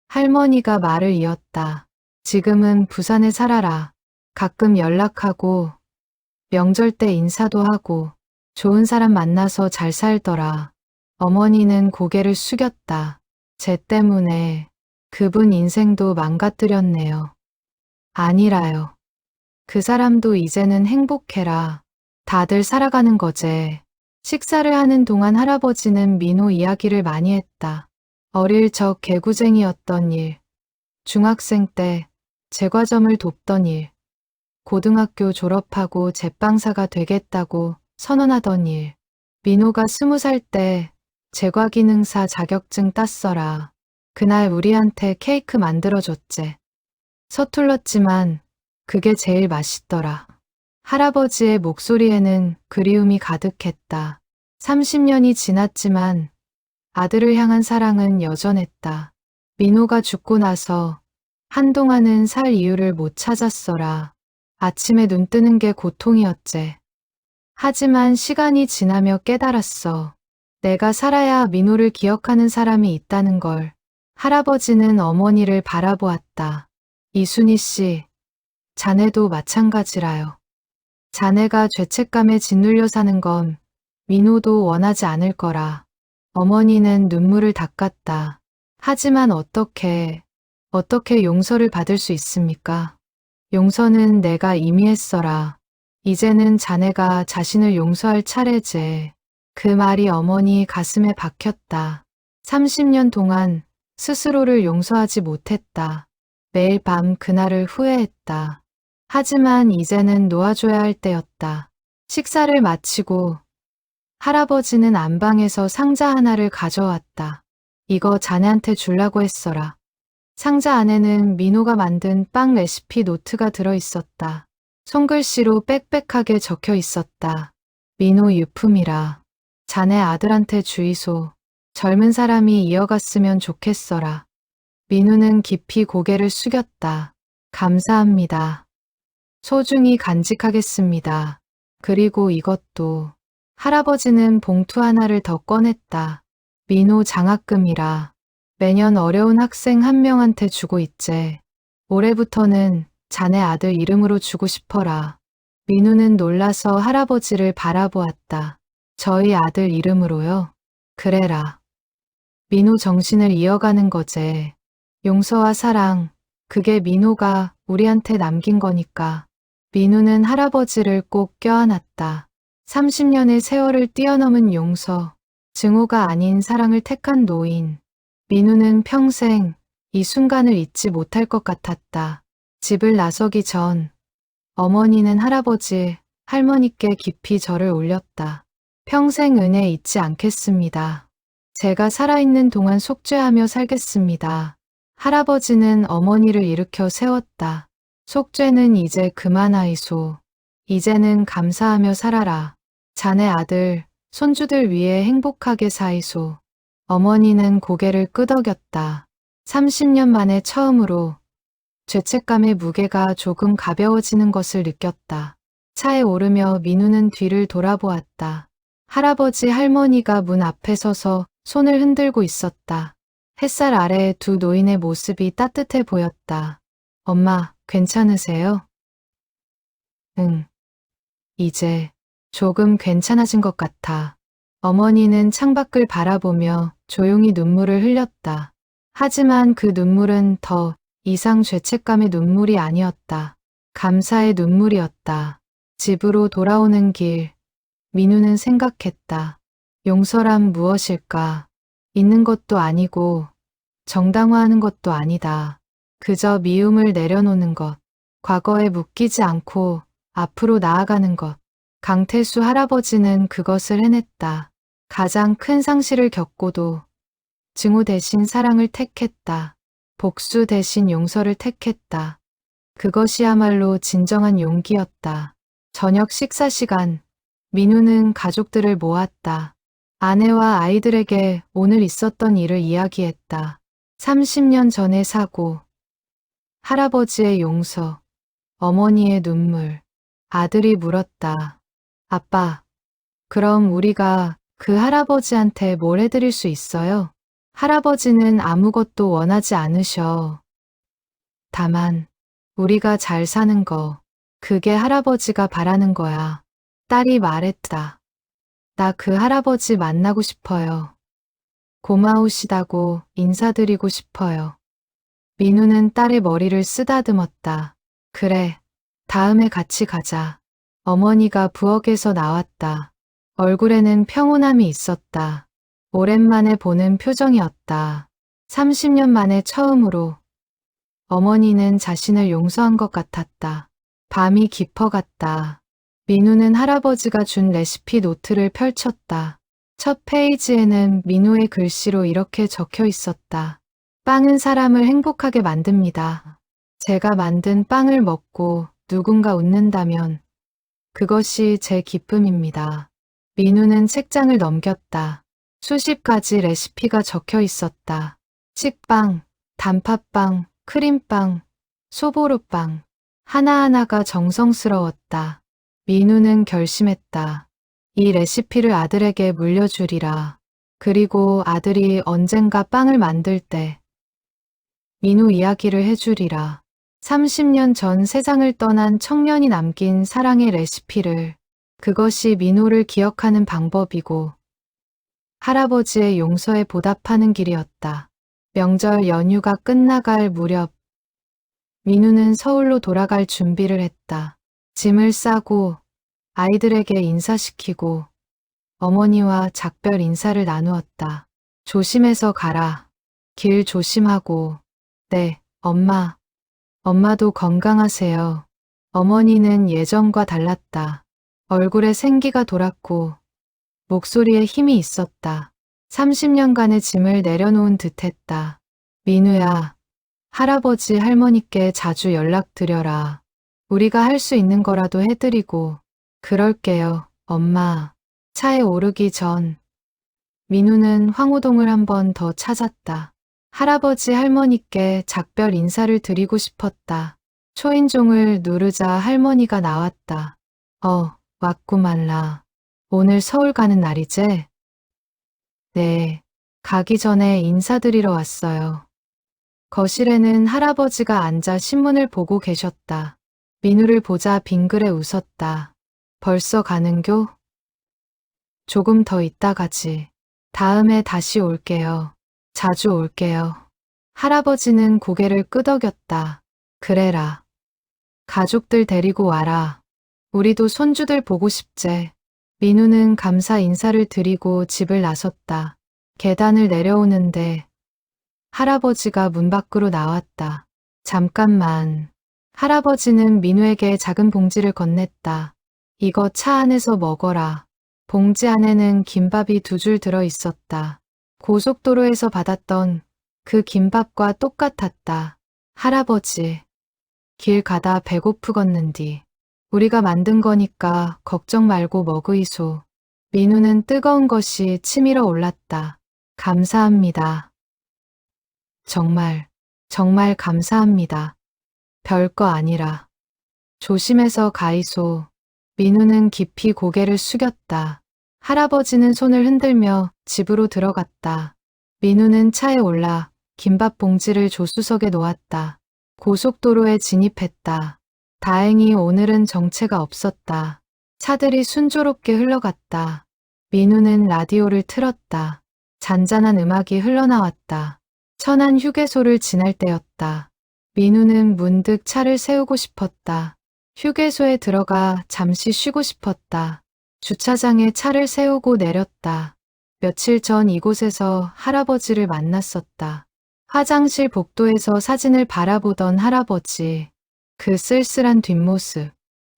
Speaker 1: 할머니가 말을 이었다. 지금은 부산에 살아라. 가끔 연락하고 명절 때 인사도 하고 좋은 사람 만나서 잘 살더라. 어머니는 고개를 숙였다. 쟤 때문에 그분 인생도 망가뜨렸네요. 아니라요. 그 사람도 이제는 행복해라. 다들 살아가는 거제. 식사를 하는 동안 할아버지는 민호 이야기를 많이 했다. 어릴 적 개구쟁이였던 일, 중학생 때 제과점을 돕던 일, 고등학교 졸업하고 제빵사가 되겠다고 선언하던 일, 민호가 20살 때 제과기능사 자격증 땄어라. 그날 우리한테 케이크 만들어줬제. 서툴렀지만 그게 제일 맛있더라. 할아버지의 목소리에는 그리움이 가득했다. 30년이 지났지만 아들을 향한 사랑은 여전했다. 민호가 죽고 나서 한동안은 살 이유를 못 찾았어라. 아침에 눈 뜨는 게 고통이었제. 하지만 시간이 지나며 깨달았어. 내가 살아야 민호를 기억하는 사람이 있다는 걸. 할아버지는 어머니를 바라보았다. 이순희 씨, 자네도 마찬가지라요. 자네가 죄책감에 짓눌려 사는 건 민호도 원하지 않을 거라. 어머니는 눈물을 닦았다. 하지만 어떻게 용서를 받을 수 있습니까? 용서는 내가 이미 했어라. 이제는 자네가 자신을 용서할 차례제. 그 말이 어머니 가슴에 박혔다. 30년 동안 스스로를 용서하지 못했다. 매일 밤 그날을 후회했다. 하지만 이제는 놓아줘야 할 때였다. 식사를 마치고 할아버지는 안방에서 상자 하나를 가져왔다. 이거 자네한테 주려고 했어라. 상자 안에는 민호가 만든 빵 레시피 노트가 들어있었다. 손글씨로 빽빽하게 적혀 있었다. 민호 유품이라. 자네 아들한테 주이소. 젊은 사람이 이어갔으면 좋겠어라. 민호는 깊이 고개를 숙였다. 감사합니다. 소중히 간직하겠습니다. 그리고 이것도. 할아버지는 봉투 하나를 더 꺼냈다. 민호 장학금이라. 매년 어려운 학생 한 명한테 주고 있제. 올해부터는 자네 아들 이름으로 주고 싶어라. 민호는 놀라서 할아버지를 바라보았다. 저희 아들 이름으로요? 그래라. 민호 정신을 이어가는 거제. 용서와 사랑, 그게 민호가 우리한테 남긴 거니까. 민호는 할아버지를 꼭 껴안았다. 30년의 세월을 뛰어넘은 용서, 증오가 아닌 사랑을 택한 노인. 민호는 평생 이 순간을 잊지 못할 것 같았다. 집을 나서기 전 어머니는 할아버지, 할머니께 깊이 절을 올렸다. 평생 은혜 잊지 않겠습니다. 제가 살아있는 동안 속죄하며 살겠습니다. 할아버지는 어머니를 일으켜 세웠다. 속죄는 이제 그만하이소. 이제는 감사하며 살아라. 자네 아들, 손주들 위해 행복하게 사이소. 어머니는 고개를 끄덕였다. 30년 만에 처음으로 죄책감의 무게가 조금 가벼워지는 것을 느꼈다. 차에 오르며 민우는 뒤를 돌아보았다. 할아버지 할머니가 문 앞에 서서 손을 흔들고 있었다. 햇살 아래 두 노인의 모습이 따뜻해 보였다. 엄마, 괜찮으세요? 응. 이제 조금 괜찮아진 것 같아. 어머니는 창밖을 바라보며 조용히 눈물을 흘렸다. 하지만 그 눈물은 더 이상 죄책감의 눈물이 아니었다. 감사의 눈물이었다. 집으로 돌아오는 길, 민우는 생각했다. 용서란 무엇일까? 있는 것도 아니고 정당화하는 것도 아니다. 그저 미움을 내려놓는 것. 과거에 묶이지 않고 앞으로 나아가는 것. 강태수 할아버지는 그것을 해냈다. 가장 큰 상실을 겪고도 증오 대신 사랑을 택했다. 복수 대신 용서를 택했다. 그것이야말로 진정한 용기였다. 저녁 식사 시간, 민우는 가족들을 모았다. 아내와 아이들에게 오늘 있었던 일을 이야기했다. 30년 전의 사고, 할아버지의 용서, 어머니의 눈물. 아들이 물었다. 아빠, 그럼 우리가 그 할아버지한테 뭘 해드릴 수 있어요? 할아버지는 아무것도 원하지 않으셔. 다만, 우리가 잘 사는 거, 그게 할아버지가 바라는 거야. 딸이 말했다. 나 그 할아버지 만나고 싶어요. 고마우시다고 인사드리고 싶어요. 민우는 딸의 머리를 쓰다듬었다. 그래, 다음에 같이 가자. 어머니가 부엌에서 나왔다. 얼굴에는 평온함이 있었다. 오랜만에 보는 표정이었다. 30년 만에 처음으로 어머니는 자신을 용서한 것 같았다. 밤이 깊어갔다. 민우는 할아버지가 준 레시피 노트를 펼쳤다. 첫 페이지에는 민우의 글씨로 이렇게 적혀 있었다. 빵은 사람을 행복하게 만듭니다. 제가 만든 빵을 먹고 누군가 웃는다면 그것이 제 기쁨입니다. 민우는 책장을 넘겼다. 수십 가지 레시피가 적혀 있었다. 식빵, 단팥빵, 크림빵, 소보루빵. 하나하나가 정성스러웠다. 민우는 결심했다. 이 레시피를 아들에게 물려주리라. 그리고 아들이 언젠가 빵을 만들 때 민우 이야기를 해주리라. 30년 전 세상을 떠난 청년이 남긴 사랑의 레시피를, 그것이 민우를 기억하는 방법이고 할아버지의 용서에 보답하는 길이었다. 명절 연휴가 끝나갈 무렵 민우는 서울로 돌아갈 준비를 했다. 짐을 싸고 아이들에게 인사시키고 어머니와 작별 인사를 나누었다. 조심해서 가라. 길 조심하고. 네, 엄마. 엄마도 건강하세요. 어머니는 예전과 달랐다. 얼굴에 생기가 돌았고 목소리에 힘이 있었다. 30년간의 짐을 내려놓은 듯했다. 민우야, 할아버지 할머니께 자주 연락드려라. 우리가 할 수 있는 거라도 해드리고. 그럴게요, 엄마. 차에 오르기 전 민우는 황우동을 한 번 더 찾았다. 할아버지 할머니께 작별 인사를 드리고 싶었다. 초인종을 누르자 할머니가 나왔다. 왔구만라. 오늘 서울 가는 날이지? 네, 가기 전에 인사드리러 왔어요. 거실에는 할아버지가 앉아 신문을 보고 계셨다. 민우를 보자 빙그레 웃었다. 벌써 가는교? 조금 더 있다 가지. 다음에 다시 올게요. 자주 올게요. 할아버지는 고개를 끄덕였다. 그래라. 가족들 데리고 와라. 우리도 손주들 보고 싶제. 민우는 감사 인사를 드리고 집을 나섰다. 계단을 내려오는데 할아버지가 문 밖으로 나왔다. 잠깐만. 할아버지는 민우에게 작은 봉지를 건넸다. 이거 차 안에서 먹어라. 봉지 안에는 김밥이 2줄 들어 있었다. 고속도로에서 받았던 그 김밥과 똑같았다. 할아버지, 길 가다 배고프겠는디. 우리가 만든 거니까 걱정 말고 먹으이소. 민우는 뜨거운 것이 치밀어 올랐다. 감사합니다. 정말 감사합니다. 별거 아니라. 조심해서 가이소. 민우는 깊이 고개를 숙였다. 할아버지는 손을 흔들며 집으로 들어갔다. 민우는 차에 올라 김밥 봉지를 조수석에 놓았다. 고속도로에 진입했다. 다행히 오늘은 정체가 없었다. 차들이 순조롭게 흘러갔다. 민우는 라디오를 틀었다. 잔잔한 음악이 흘러나왔다. 천안 휴게소를 지날 때였다. 민우는 문득 차를 세우고 싶었다. 휴게소에 들어가 잠시 쉬고 싶었다. 주차장에 차를 세우고 내렸다. 며칠 전 이곳에서 할아버지를 만났었다. 화장실 복도에서 사진을 바라보던 할아버지. 그 쓸쓸한 뒷모습.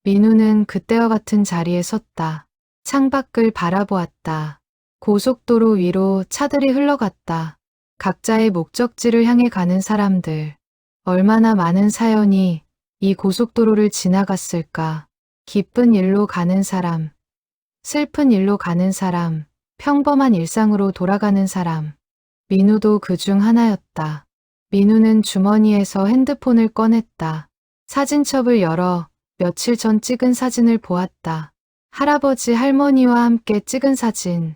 Speaker 1: 민우는 그때와 같은 자리에 섰다. 창밖을 바라보았다. 고속도로 위로 차들이 흘러갔다. 각자의 목적지를 향해 가는 사람들. 얼마나 많은 사연이 이 고속도로를 지나갔을까. 기쁜 일로 가는 사람, 슬픈 일로 가는 사람, 평범한 일상으로 돌아가는 사람. 민우도 그 중 하나였다. 민우는 주머니에서 핸드폰을 꺼냈다. 사진첩을 열어 며칠 전 찍은 사진을 보았다. 할아버지 할머니와 함께 찍은 사진.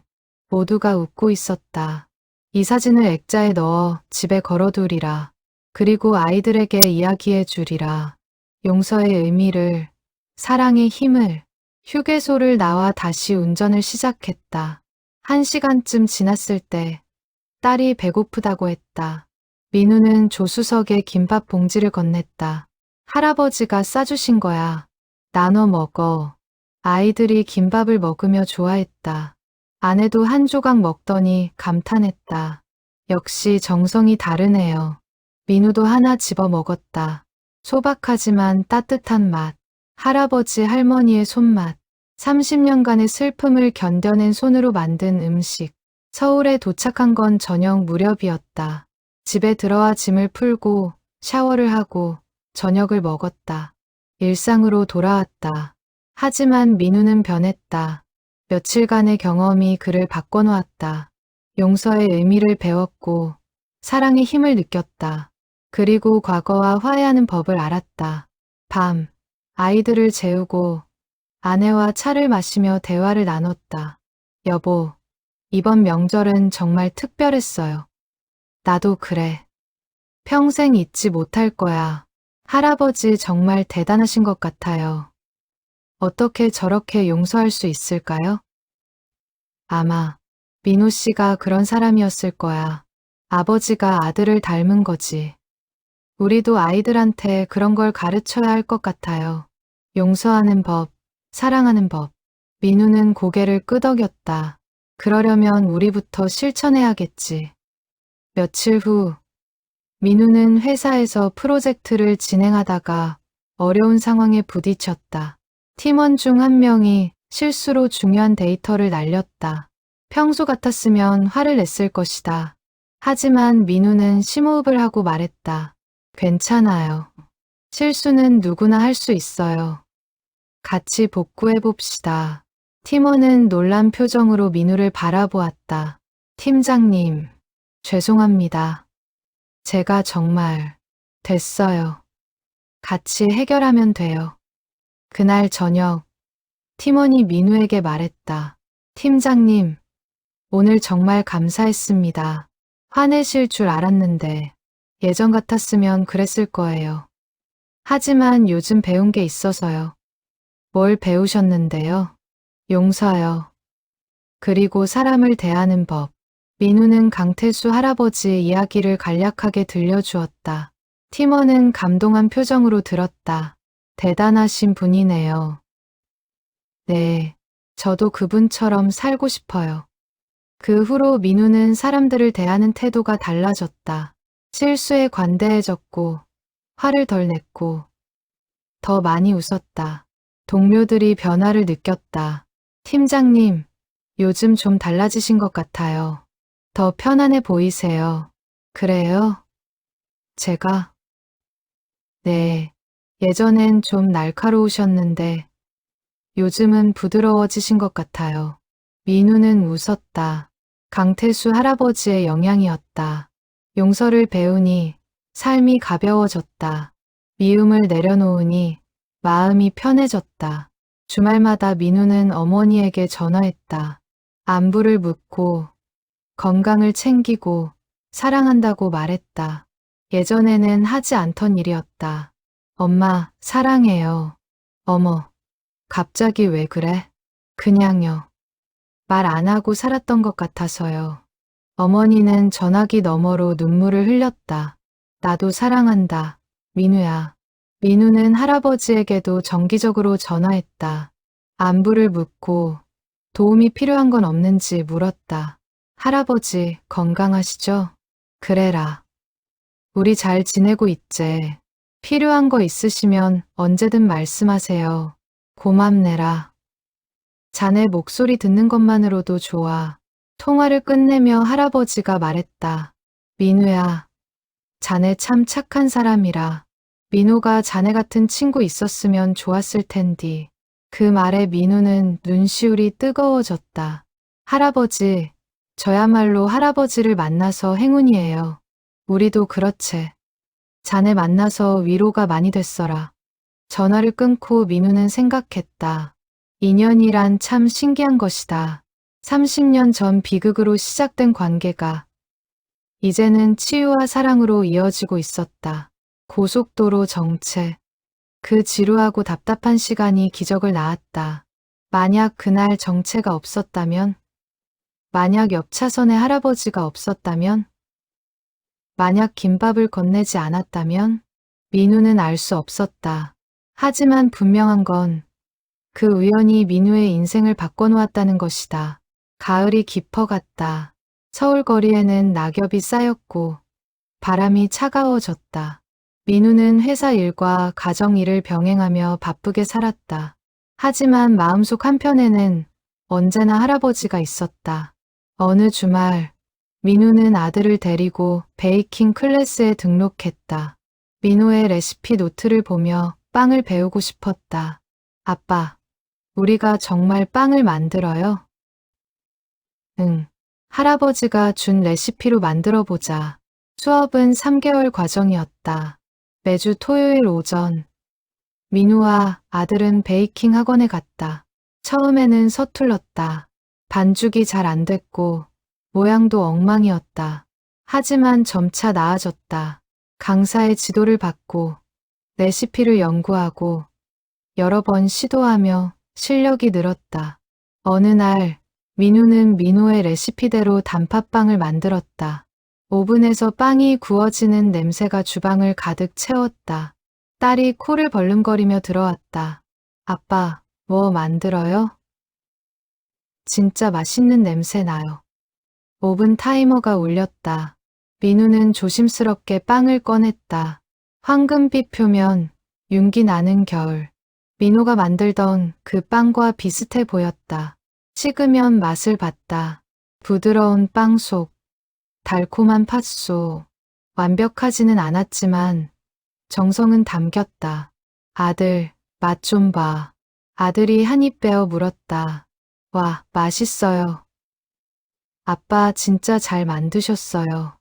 Speaker 1: 모두가 웃고 있었다. 이 사진을 액자에 넣어 집에 걸어두리라. 그리고 아이들에게 이야기해 주리라. 용서의 의미를, 사랑의 힘을. 휴게소를 나와 다시 운전을 시작했다. 1시간쯤 지났을 때 딸이 배고프다고 했다. 민우는 조수석에 김밥 봉지를 건넸다. 할아버지가 싸주신 거야. 나눠 먹어. 아이들이 김밥을 먹으며 좋아했다. 아내도 한 조각 먹더니 감탄했다. 역시 정성이 다르네요. 민우도 하나 집어 먹었다. 소박하지만 따뜻한 맛. 할아버지 할머니의 손맛. 30년간의 슬픔을 견뎌낸 손으로 만든 음식. 서울에 도착한 건 저녁 무렵이었다. 집에 들어와 짐을 풀고 샤워를 하고 저녁을 먹었다. 일상으로 돌아왔다. 하지만 민우는 변했다. 며칠간의 경험이 그를 바꿔놓았다. 용서의 의미를 배웠고 사랑의 힘을 느꼈다. 그리고 과거와 화해하는 법을 알았다. 밤, 아이들을 재우고 아내와 차를 마시며 대화를 나눴다. 여보, 이번 명절은 정말 특별했어요. 나도 그래. 평생 잊지 못할 거야. 할아버지 정말 대단하신 것 같아요. 어떻게 저렇게 용서할 수 있을까요? 아마 민우 씨가 그런 사람이었을 거야. 아버지가 아들을 닮은 거지. 우리도 아이들한테 그런 걸 가르쳐야 할 것 같아요. 용서하는 법, 사랑하는 법. 민우는 고개를 끄덕였다. 그러려면 우리부터 실천해야겠지. 며칠 후, 민우는 회사에서 프로젝트를 진행하다가 어려운 상황에 부딪혔다. 팀원 중 한 명이 실수로 중요한 데이터를 날렸다. 평소 같았으면 화를 냈을 것이다. 하지만 민우는 심호흡을 하고 말했다. 괜찮아요. 실수는 누구나 할 수 있어요. 같이 복구해 봅시다. 팀원은 놀란 표정으로 민우를 바라보았다. 팀장님, 죄송합니다. 제가 정말 됐어요. 같이 해결하면 돼요. 그날 저녁, 팀원이 민우에게 말했다. 팀장님, 오늘 정말 감사했습니다. 화내실 줄 알았는데 예전 같았으면 그랬을 거예요. 하지만 요즘 배운 게 있어서요. 뭘 배우셨는데요? 용서요. 그리고 사람을 대하는 법. 민우는 강태수 할아버지의 이야기를 간략하게 들려주었다. 팀원은 감동한 표정으로 들었다. 대단하신 분이네요. 네, 저도 그분처럼 살고 싶어요. 그 후로 민우는 사람들을 대하는 태도가 달라졌다. 실수에 관대해졌고, 화를 덜 냈고, 더 많이 웃었다. 동료들이 변화를 느꼈다. 팀장님, 요즘 좀 달라지신 것 같아요. 더 편안해 보이세요. 그래요? 제가? 네, 예전엔 좀 날카로우셨는데, 요즘은 부드러워지신 것 같아요. 민우는 웃었다. 강태수 할아버지의 영향이었다. 용서를 배우니 삶이 가벼워졌다. 미움을 내려놓으니 마음이 편해졌다. 주말마다 민우는 어머니에게 전화했다. 안부를 묻고 건강을 챙기고 사랑한다고 말했다. 예전에는 하지 않던 일이었다. 엄마, 사랑해요. 어머, 갑자기 왜 그래? 그냥요. 말 안 하고 살았던 것 같아서요. 어머니는 전화기 너머로 눈물을 흘렸다. 나도 사랑한다. 민우야. 민우는 할아버지에게도 정기적으로 전화했다. 안부를 묻고 도움이 필요한 건 없는지 물었다. 할아버지 건강하시죠? 그래라. 우리 잘 지내고 있제. 필요한 거 있으시면 언제든 말씀하세요. 고맙네라. 자네 목소리 듣는 것만으로도 좋아. 통화를 끝내며 할아버지가 말했다. 민우야, 자네 참 착한 사람이라. 민호가 자네 같은 친구 있었으면 좋았을 텐디. 그 말에 민우는 눈시울이 뜨거워졌다. 할아버지, 저야말로 할아버지를 만나서 행운이에요. 우리도 그렇지. 자네 만나서 위로가 많이 됐어라. 전화를 끊고 민우는 생각했다. 인연이란 참 신기한 것이다. 30년 전 비극으로 시작된 관계가 이제는 치유와 사랑으로 이어지고 있었다. 고속도로 정체. 그 지루하고 답답한 시간이 기적을 낳았다. 만약 그날 정체가 없었다면? 만약 옆 차선에 할아버지가 없었다면? 만약 김밥을 건네지 않았다면? 민우는 알 수 없었다. 하지만 분명한 건 그 우연이 민우의 인생을 바꿔놓았다는 것이다. 가을이 깊어갔다. 서울 거리에는 낙엽이 쌓였고 바람이 차가워졌다. 민우는 회사 일과 가정 일을 병행하며 바쁘게 살았다. 하지만 마음속 한편에는 언제나 할아버지가 있었다. 어느 주말 민우는 아들을 데리고 베이킹 클래스에 등록했다. 민우의 레시피 노트를 보며 빵을 배우고 싶었다. 아빠, 우리가 정말 빵을 만들어요? 응. 할아버지가 준 레시피로 만들어 보자. 수업은 3개월 과정이었다. 매주 토요일 오전, 민우와 아들은 베이킹 학원에 갔다. 처음에는 서툴렀다. 반죽이 잘 안 됐고 모양도 엉망이었다. 하지만 점차 나아졌다. 강사의 지도를 받고 레시피를 연구하고 여러 번 시도하며 실력이 늘었다. 어느 날 민우는 민호의 레시피대로 단팥빵을 만들었다. 오븐에서 빵이 구워지는 냄새가 주방을 가득 채웠다. 딸이 코를 벌름거리며 들어왔다. 아빠, 뭐 만들어요? 진짜 맛있는 냄새 나요. 오븐 타이머가 울렸다. 민우는 조심스럽게 빵을 꺼냈다. 황금빛 표면, 윤기 나는 겨울. 민호가 만들던 그 빵과 비슷해 보였다. 식으면 맛을 봤다. 부드러운 빵 속, 달콤한 팥소. 완벽하지는 않았지만 정성은 담겼다. 아들, 맛 좀 봐. 아들이 한 입 베어 물었다. 와, 맛있어요. 아빠 진짜 잘 만드셨어요.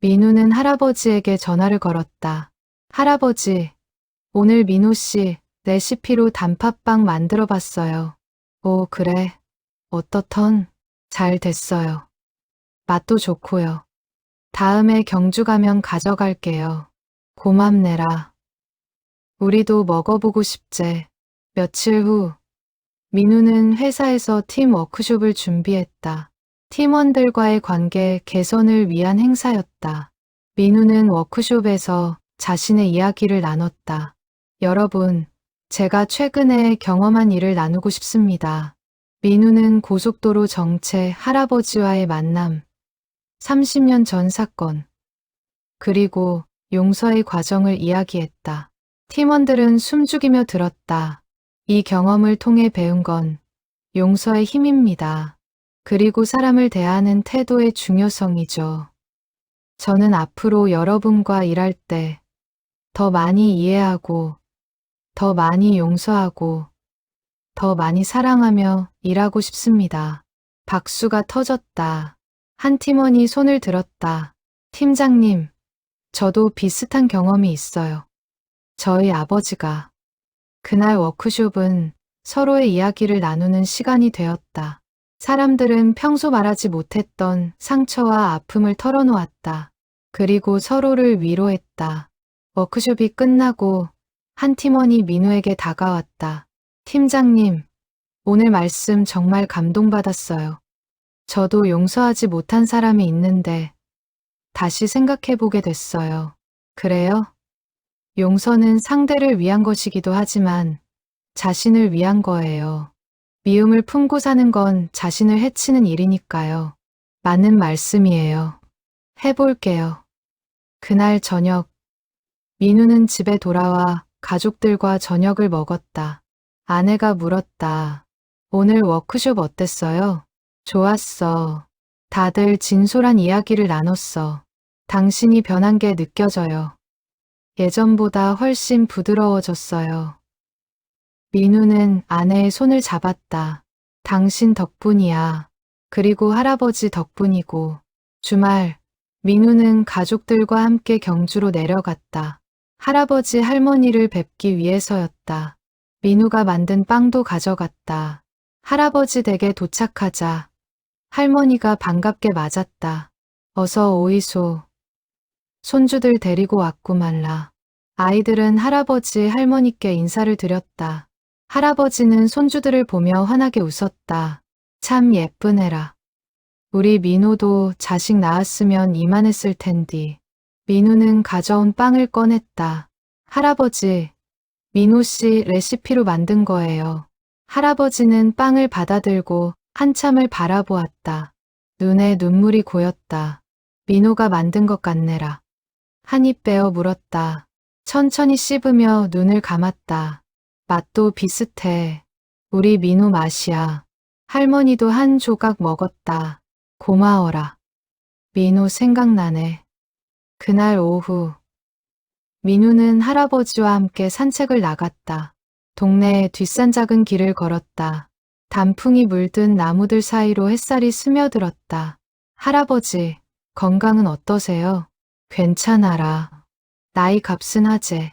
Speaker 1: 민우는 할아버지에게 전화를 걸었다. 할아버지, 오늘 민호 씨 레시피로 단팥빵 만들어 봤어요. 오, 그래. 어떻던? 잘 됐어요. 맛도 좋고요. 다음에 경주 가면 가져갈게요. 고맙네라. 우리도 먹어보고 싶제. 며칠 후, 민우는 회사에서 팀 워크숍을 준비했다. 팀원들과의 관계 개선을 위한 행사였다. 민우는 워크숍에서 자신의 이야기를 나눴다. 여러분, 제가 최근에 경험한 일을 나누고 싶습니다. 민우는 고속도로 정체, 할아버지와의 만남, 30년 전 사건, 그리고 용서의 과정을 이야기했다. 팀원들은 숨죽이며 들었다. 이 경험을 통해 배운 건 용서의 힘입니다. 그리고 사람을 대하는 태도의 중요성이죠. 저는 앞으로 여러분과 일할 때 더 많이 이해하고, 더 많이 용서하고, 더 많이 사랑하며 일하고 싶습니다. 박수가 터졌다. 한 팀원이 손을 들었다. 팀장님, 저도 비슷한 경험이 있어요. 저희 아버지가. 그날 워크숍은 서로의 이야기를 나누는 시간이 되었다. 사람들은 평소 말하지 못했던 상처와 아픔을 털어놓았다. 그리고 서로를 위로했다. 워크숍이 끝나고 한 팀원이 민우에게 다가왔다. 팀장님, 오늘 말씀 정말 감동받았어요. 저도 용서하지 못한 사람이 있는데 다시 생각해보게 됐어요. 그래요? 용서는 상대를 위한 것이기도 하지만 자신을 위한 거예요. 미움을 품고 사는 건 자신을 해치는 일이니까요. 맞는 말씀이에요. 해볼게요. 그날 저녁, 민우는 집에 돌아와 가족들과 저녁을 먹었다. 아내가 물었다. 오늘 워크숍 어땠어요? 좋았어. 다들 진솔한 이야기를 나눴어. 당신이 변한 게 느껴져요. 예전보다 훨씬 부드러워졌어요. 민우는 아내의 손을 잡았다. 당신 덕분이야. 그리고 할아버지 덕분이고. 주말, 민우는 가족들과 함께 경주로 내려갔다. 할아버지 할머니를 뵙기 위해서였다. 민우가 만든 빵도 가져갔다. 할아버지 댁에 도착하자 할머니가 반갑게 맞았다. 어서 오이소. 손주들 데리고 왔고 말라. 아이들은 할아버지 할머니께 인사를 드렸다. 할아버지는 손주들을 보며 환하게 웃었다. 참 예쁜 애라. 우리 민호도 자식 낳았으면 이만했을 텐디. 민우는 가져온 빵을 꺼냈다. 할아버지, 민호 씨 레시피로 만든 거예요. 할아버지는 빵을 받아들고 한참을 바라보았다. 눈에 눈물이 고였다. 민호가 만든 것 같네라. 한 입 빼어 물었다. 천천히 씹으며 눈을 감았다. 맛도 비슷해. 우리 민호 맛이야. 할머니도 한 조각 먹었다. 고마워라. 민호 생각나네. 그날 오후 민우는 할아버지와 함께 산책을 나갔다. 동네의 뒷산작은 길을 걸었다. 단풍이 물든 나무들 사이로 햇살이 스며들었다. 할아버지, 건강은 어떠세요? 괜찮아라. 나이 값은 하재.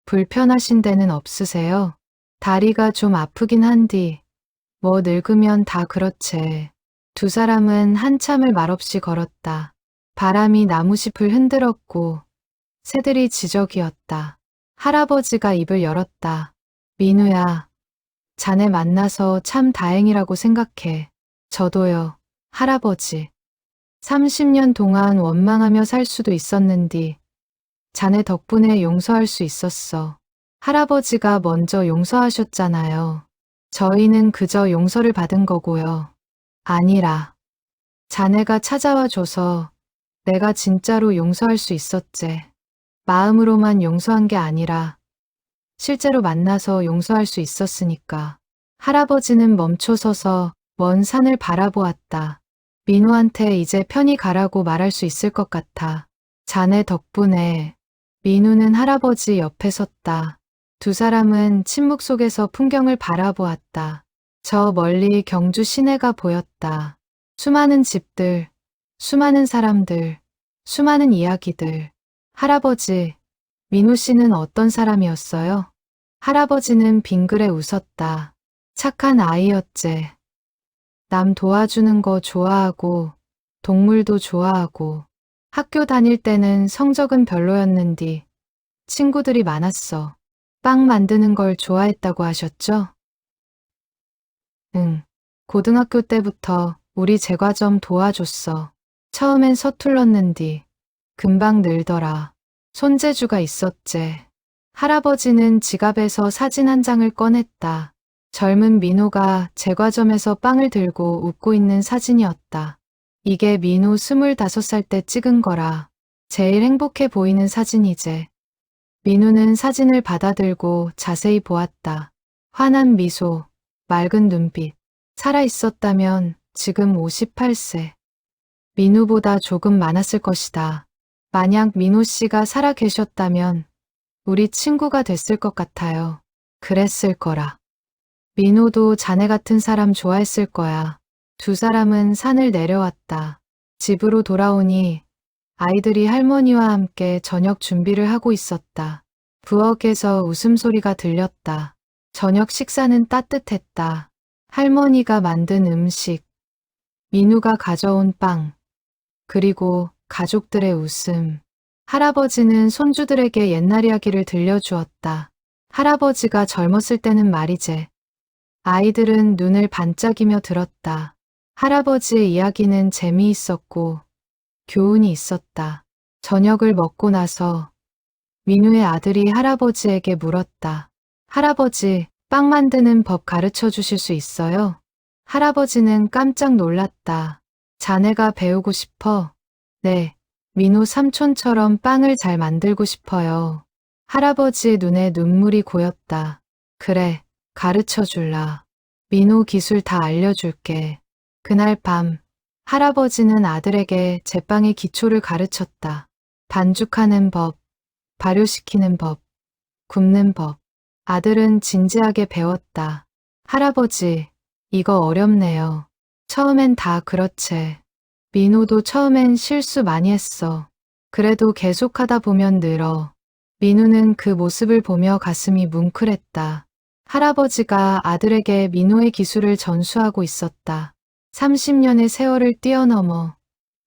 Speaker 1: 불편하신 데는 없으세요? 다리가 좀 아프긴 한디. 뭐 늙으면 다 그렇지. 두 사람은 한참을 말없이 걸었다. 바람이 나무잎을 흔들었고 새들이 지저귀었다. 할아버지가 입을 열었다. 민우야, 자네 만나서 참 다행이라고 생각해. 저도요, 할아버지. 30년 동안 원망하며 살 수도 있었는디 자네 덕분에 용서할 수 있었어. 할아버지가 먼저 용서하셨잖아요. 저희는 그저 용서를 받은 거고요. 아니라 자네가 찾아와 줘서 내가 진짜로 용서할 수 있었지. 마음으로만 용서한 게 아니라 실제로 만나서 용서할 수 있었으니까. 할아버지는 멈춰서서 먼 산을 바라보았다. 민우한테 이제 편히 가라고 말할 수 있을 것 같아. 자네 덕분에. 민우는 할아버지 옆에 섰다. 두 사람은 침묵 속에서 풍경을 바라보았다. 저 멀리 경주 시내가 보였다. 수많은 집들, 수많은 사람들, 수많은 이야기들. 할아버지, 민우 씨는 어떤 사람이었어요? 할아버지는 빙그레 웃었다. 착한 아이였제. 남 도와주는 거 좋아하고, 동물도 좋아하고, 학교 다닐 때는 성적은 별로였는디 친구들이 많았어. 빵 만드는 걸 좋아했다고 하셨죠? 응. 고등학교 때부터 우리 제과점 도와줬어. 처음엔 서툴렀는디 금방 늘더라. 손재주가 있었제. 할아버지는 지갑에서 사진 한 장을 꺼냈다. 젊은 민호가 제과점에서 빵을 들고 웃고 있는 사진이었다. 이게 민호 25살 때 찍은 거라. 제일 행복해 보이는 사진이제. 민우는 사진을 받아들고 자세히 보았다. 환한 미소, 맑은 눈빛. 살아있었다면 지금 58세. 민우보다 조금 많았을 것이다. 만약 민호 씨가 살아 계셨다면 우리 친구가 됐을 것 같아요. 그랬을 거라. 민호도 자네 같은 사람 좋아했을 거야. 두 사람은 산을 내려왔다. 집으로 돌아오니 아이들이 할머니와 함께 저녁 준비를 하고 있었다. 부엌에서 웃음소리가 들렸다. 저녁 식사는 따뜻했다. 할머니가 만든 음식, 민우가 가져온 빵, 그리고 가족들의 웃음. 할아버지는 손주들에게 옛날 이야기를 들려주었다. 할아버지가 젊었을 때는 말이제. 아이들은 눈을 반짝이며 들었다. 할아버지의 이야기는 재미있었고 교훈이 있었다. 저녁을 먹고 나서 민우의 아들이 할아버지에게 물었다. 할아버지, 빵 만드는 법 가르쳐 주실 수 있어요? 할아버지는 깜짝 놀랐다. 자네가 배우고 싶어? 네, 민우 삼촌처럼 빵을 잘 만들고 싶어요. 할아버지의 눈에 눈물이 고였다. 그래, 가르쳐 줄라. 민호 기술 다 알려줄게. 그날 밤, 할아버지는 아들에게 제빵의 기초를 가르쳤다. 반죽하는 법, 발효시키는 법, 굽는 법. 아들은 진지하게 배웠다. 할아버지, 이거 어렵네요. 처음엔 다 그렇지. 민호도 처음엔 실수 많이 했어. 그래도 계속하다 보면 늘어. 민호는 그 모습을 보며 가슴이 뭉클했다. 할아버지가 아들에게 민호의 기술을 전수하고 있었다. 30년의 세월을 뛰어넘어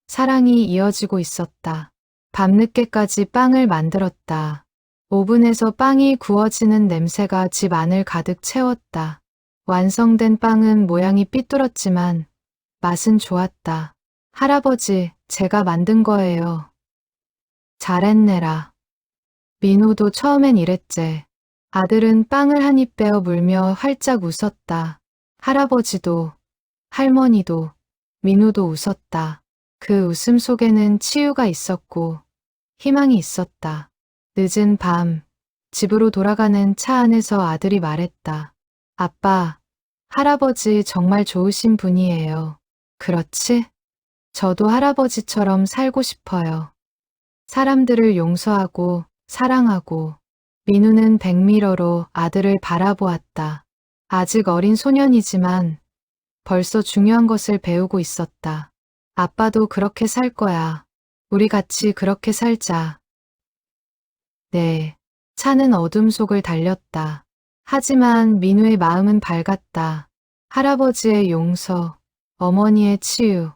Speaker 1: 사랑이 이어지고 있었다. 밤늦게까지 빵을 만들었다. 오븐에서 빵이 구워지는 냄새가 집 안을 가득 채웠다. 완성된 빵은 모양이 삐뚤었지만 맛은 좋았다. 할아버지, 제가 만든 거예요. 잘했네라. 민호도 처음엔 이랬지. 아들은 빵을 한 입 베어 물며 활짝 웃었다. 할아버지도, 할머니도, 민호도 웃었다. 그 웃음 속에는 치유가 있었고 희망이 있었다. 늦은 밤, 집으로 돌아가는 차 안에서 아들이 말했다. 아빠, 할아버지 정말 좋으신 분이에요. 그렇지? 저도 할아버지처럼 살고 싶어요. 사람들을 용서하고 사랑하고. 민우는 백미러로 아들을 바라보았다. 아직 어린 소년이지만 벌써 중요한 것을 배우고 있었다. 아빠도 그렇게 살 거야. 우리 같이 그렇게 살자. 네. 차는 어둠 속을 달렸다. 하지만 민우의 마음은 밝았다. 할아버지의 용서, 어머니의 치유,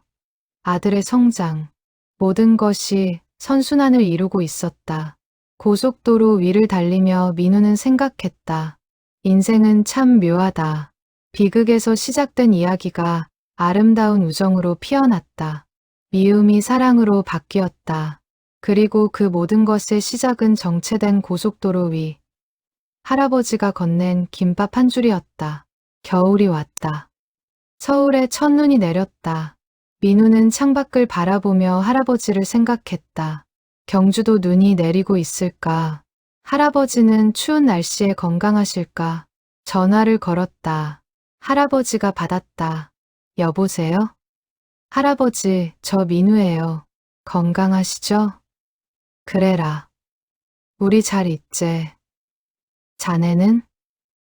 Speaker 1: 아들의 성장, 모든 것이 선순환을 이루고 있었다. 고속도로 위를 달리며 민우는 생각했다. 인생은 참 묘하다. 비극에서 시작된 이야기가 아름다운 우정으로 피어났다. 미움이 사랑으로 바뀌었다. 그리고 그 모든 것의 시작은 정체된 고속도로 위. 할아버지가 건넨 김밥 한 줄이었다. 겨울이 왔다. 서울에 첫눈이 내렸다. 민우는 창밖을 바라보며 할아버지를 생각했다. 경주도 눈이 내리고 있을까? 할아버지는 추운 날씨에 건강하실까? 전화를 걸었다. 할아버지가 받았다. 여보세요? 할아버지, 저 민우예요. 건강하시죠? 그래라. 우리 잘 있제. 자네는?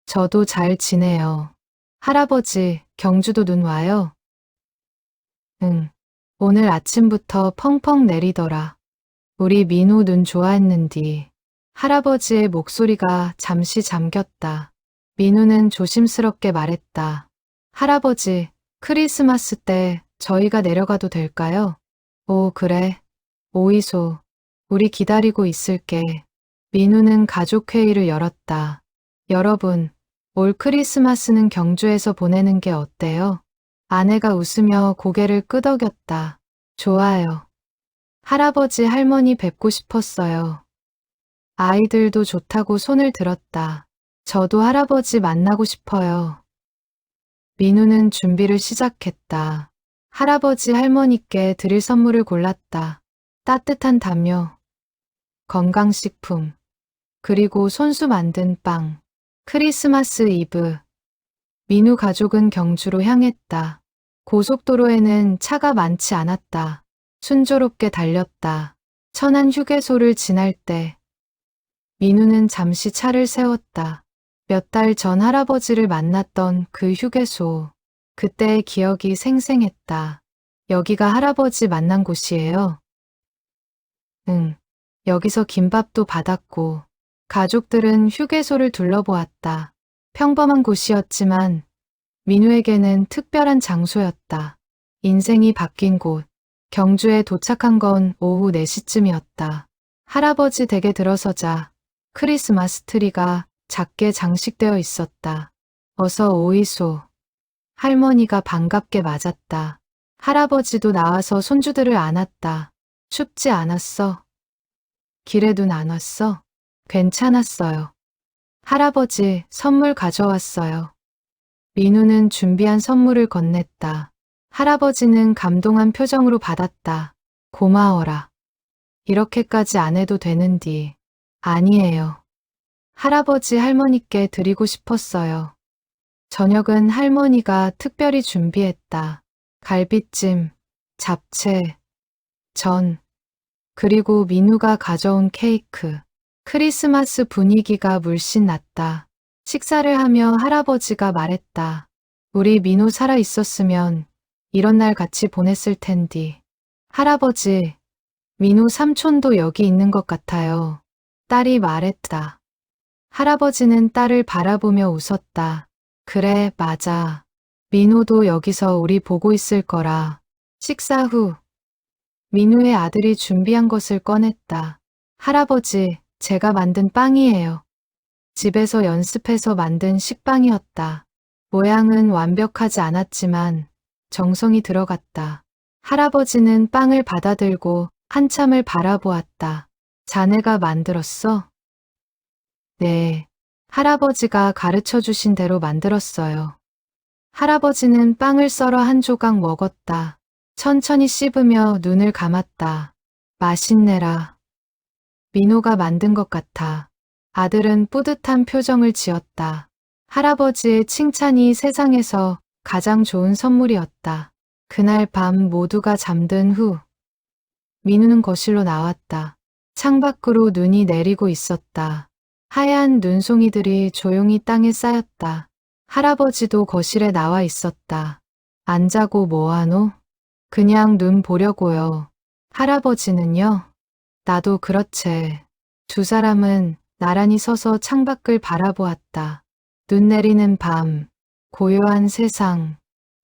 Speaker 1: 저도 잘 지내요. 할아버지, 경주도 눈 와요? 응. 오늘 아침부터 펑펑 내리더라. 우리 민우 눈 좋아했는디. 할아버지의 목소리가 잠시 잠겼다. 민우는 조심스럽게 말했다. 할아버지, 크리스마스 때 저희가 내려가도 될까요? 오, 그래. 오이소. 우리 기다리고 있을게. 민우는 가족회의를 열었다. 여러분, 올 크리스마스는 경주에서 보내는 게 어때요? 아내가 웃으며 고개를 끄덕였다. 좋아요. 할아버지 할머니 뵙고 싶었어요. 아이들도 좋다고 손을 들었다. 저도 할아버지 만나고 싶어요. 민우는 준비를 시작했다. 할아버지 할머니께 드릴 선물을 골랐다. 따뜻한 담요, 건강식품, 그리고 손수 만든 빵. 크리스마스 이브. 민우 가족은 경주로 향했다. 고속도로에는 차가 많지 않았다. 순조롭게 달렸다. 천안 휴게소를 지날 때 민우는 잠시 차를 세웠다. 몇 달 전 할아버지를 만났던 그 휴게소. 그때의 기억이 생생했다. 여기가 할아버지 만난 곳이에요? 응. 여기서 김밥도 받았고. 가족들은 휴게소를 둘러보았다. 평범한 곳이었지만 민우에게는 특별한 장소였다. 인생이 바뀐 곳. 경주에 도착한 건 오후 4시쯤이었다. 할아버지 댁에 들어서자 크리스마스 트리가 작게 장식되어 있었다. 어서 오이소. 할머니가 반갑게 맞았다. 할아버지도 나와서 손주들을 안았다. 춥지 않았어? 길에 눈 안 왔어? 괜찮았어요. 할아버지, 선물 가져왔어요. 민우는 준비한 선물을 건넸다. 할아버지는 감동한 표정으로 받았다. 고마워라. 이렇게까지 안 해도 되는디. 아니에요. 할아버지 할머니께 드리고 싶었어요. 저녁은 할머니가 특별히 준비했다. 갈비찜, 잡채, 전, 그리고 민우가 가져온 케이크. 크리스마스 분위기가 물씬 났다. 식사를 하며 할아버지가 말했다. 우리 민우 살아 있었으면 이런 날 같이 보냈을 텐디. 할아버지, 민우 삼촌도 여기 있는 것 같아요. 딸이 말했다. 할아버지는 딸을 바라보며 웃었다. 그래, 맞아. 민우도 여기서 우리 보고 있을 거라. 식사 후, 민우의 아들이 준비한 것을 꺼냈다. 할아버지, 제가 만든 빵이에요. 집에서 연습해서 만든 식빵이었다. 모양은 완벽하지 않았지만 정성이 들어갔다. 할아버지는 빵을 받아들고 한참을 바라보았다. 자네가 만들었어? 네. 할아버지가 가르쳐 주신 대로 만들었어요. 할아버지는 빵을 썰어 한 조각 먹었다. 천천히 씹으며 눈을 감았다. 맛있네라. 민호가 만든 것 같아. 아들은 뿌듯한 표정을 지었다. 할아버지의 칭찬이 세상에서 가장 좋은 선물이었다. 그날 밤 모두가 잠든 후 민우는 거실로 나왔다. 창밖으로 눈이 내리고 있었다. 하얀 눈송이들이 조용히 땅에 쌓였다. 할아버지도 거실에 나와 있었다. 안 자고 뭐하노? 그냥 눈 보려고요. 할아버지는요? 나도 그렇지. 두 사람은 나란히 서서 창밖을 바라보았다. 눈 내리는 밤, 고요한 세상.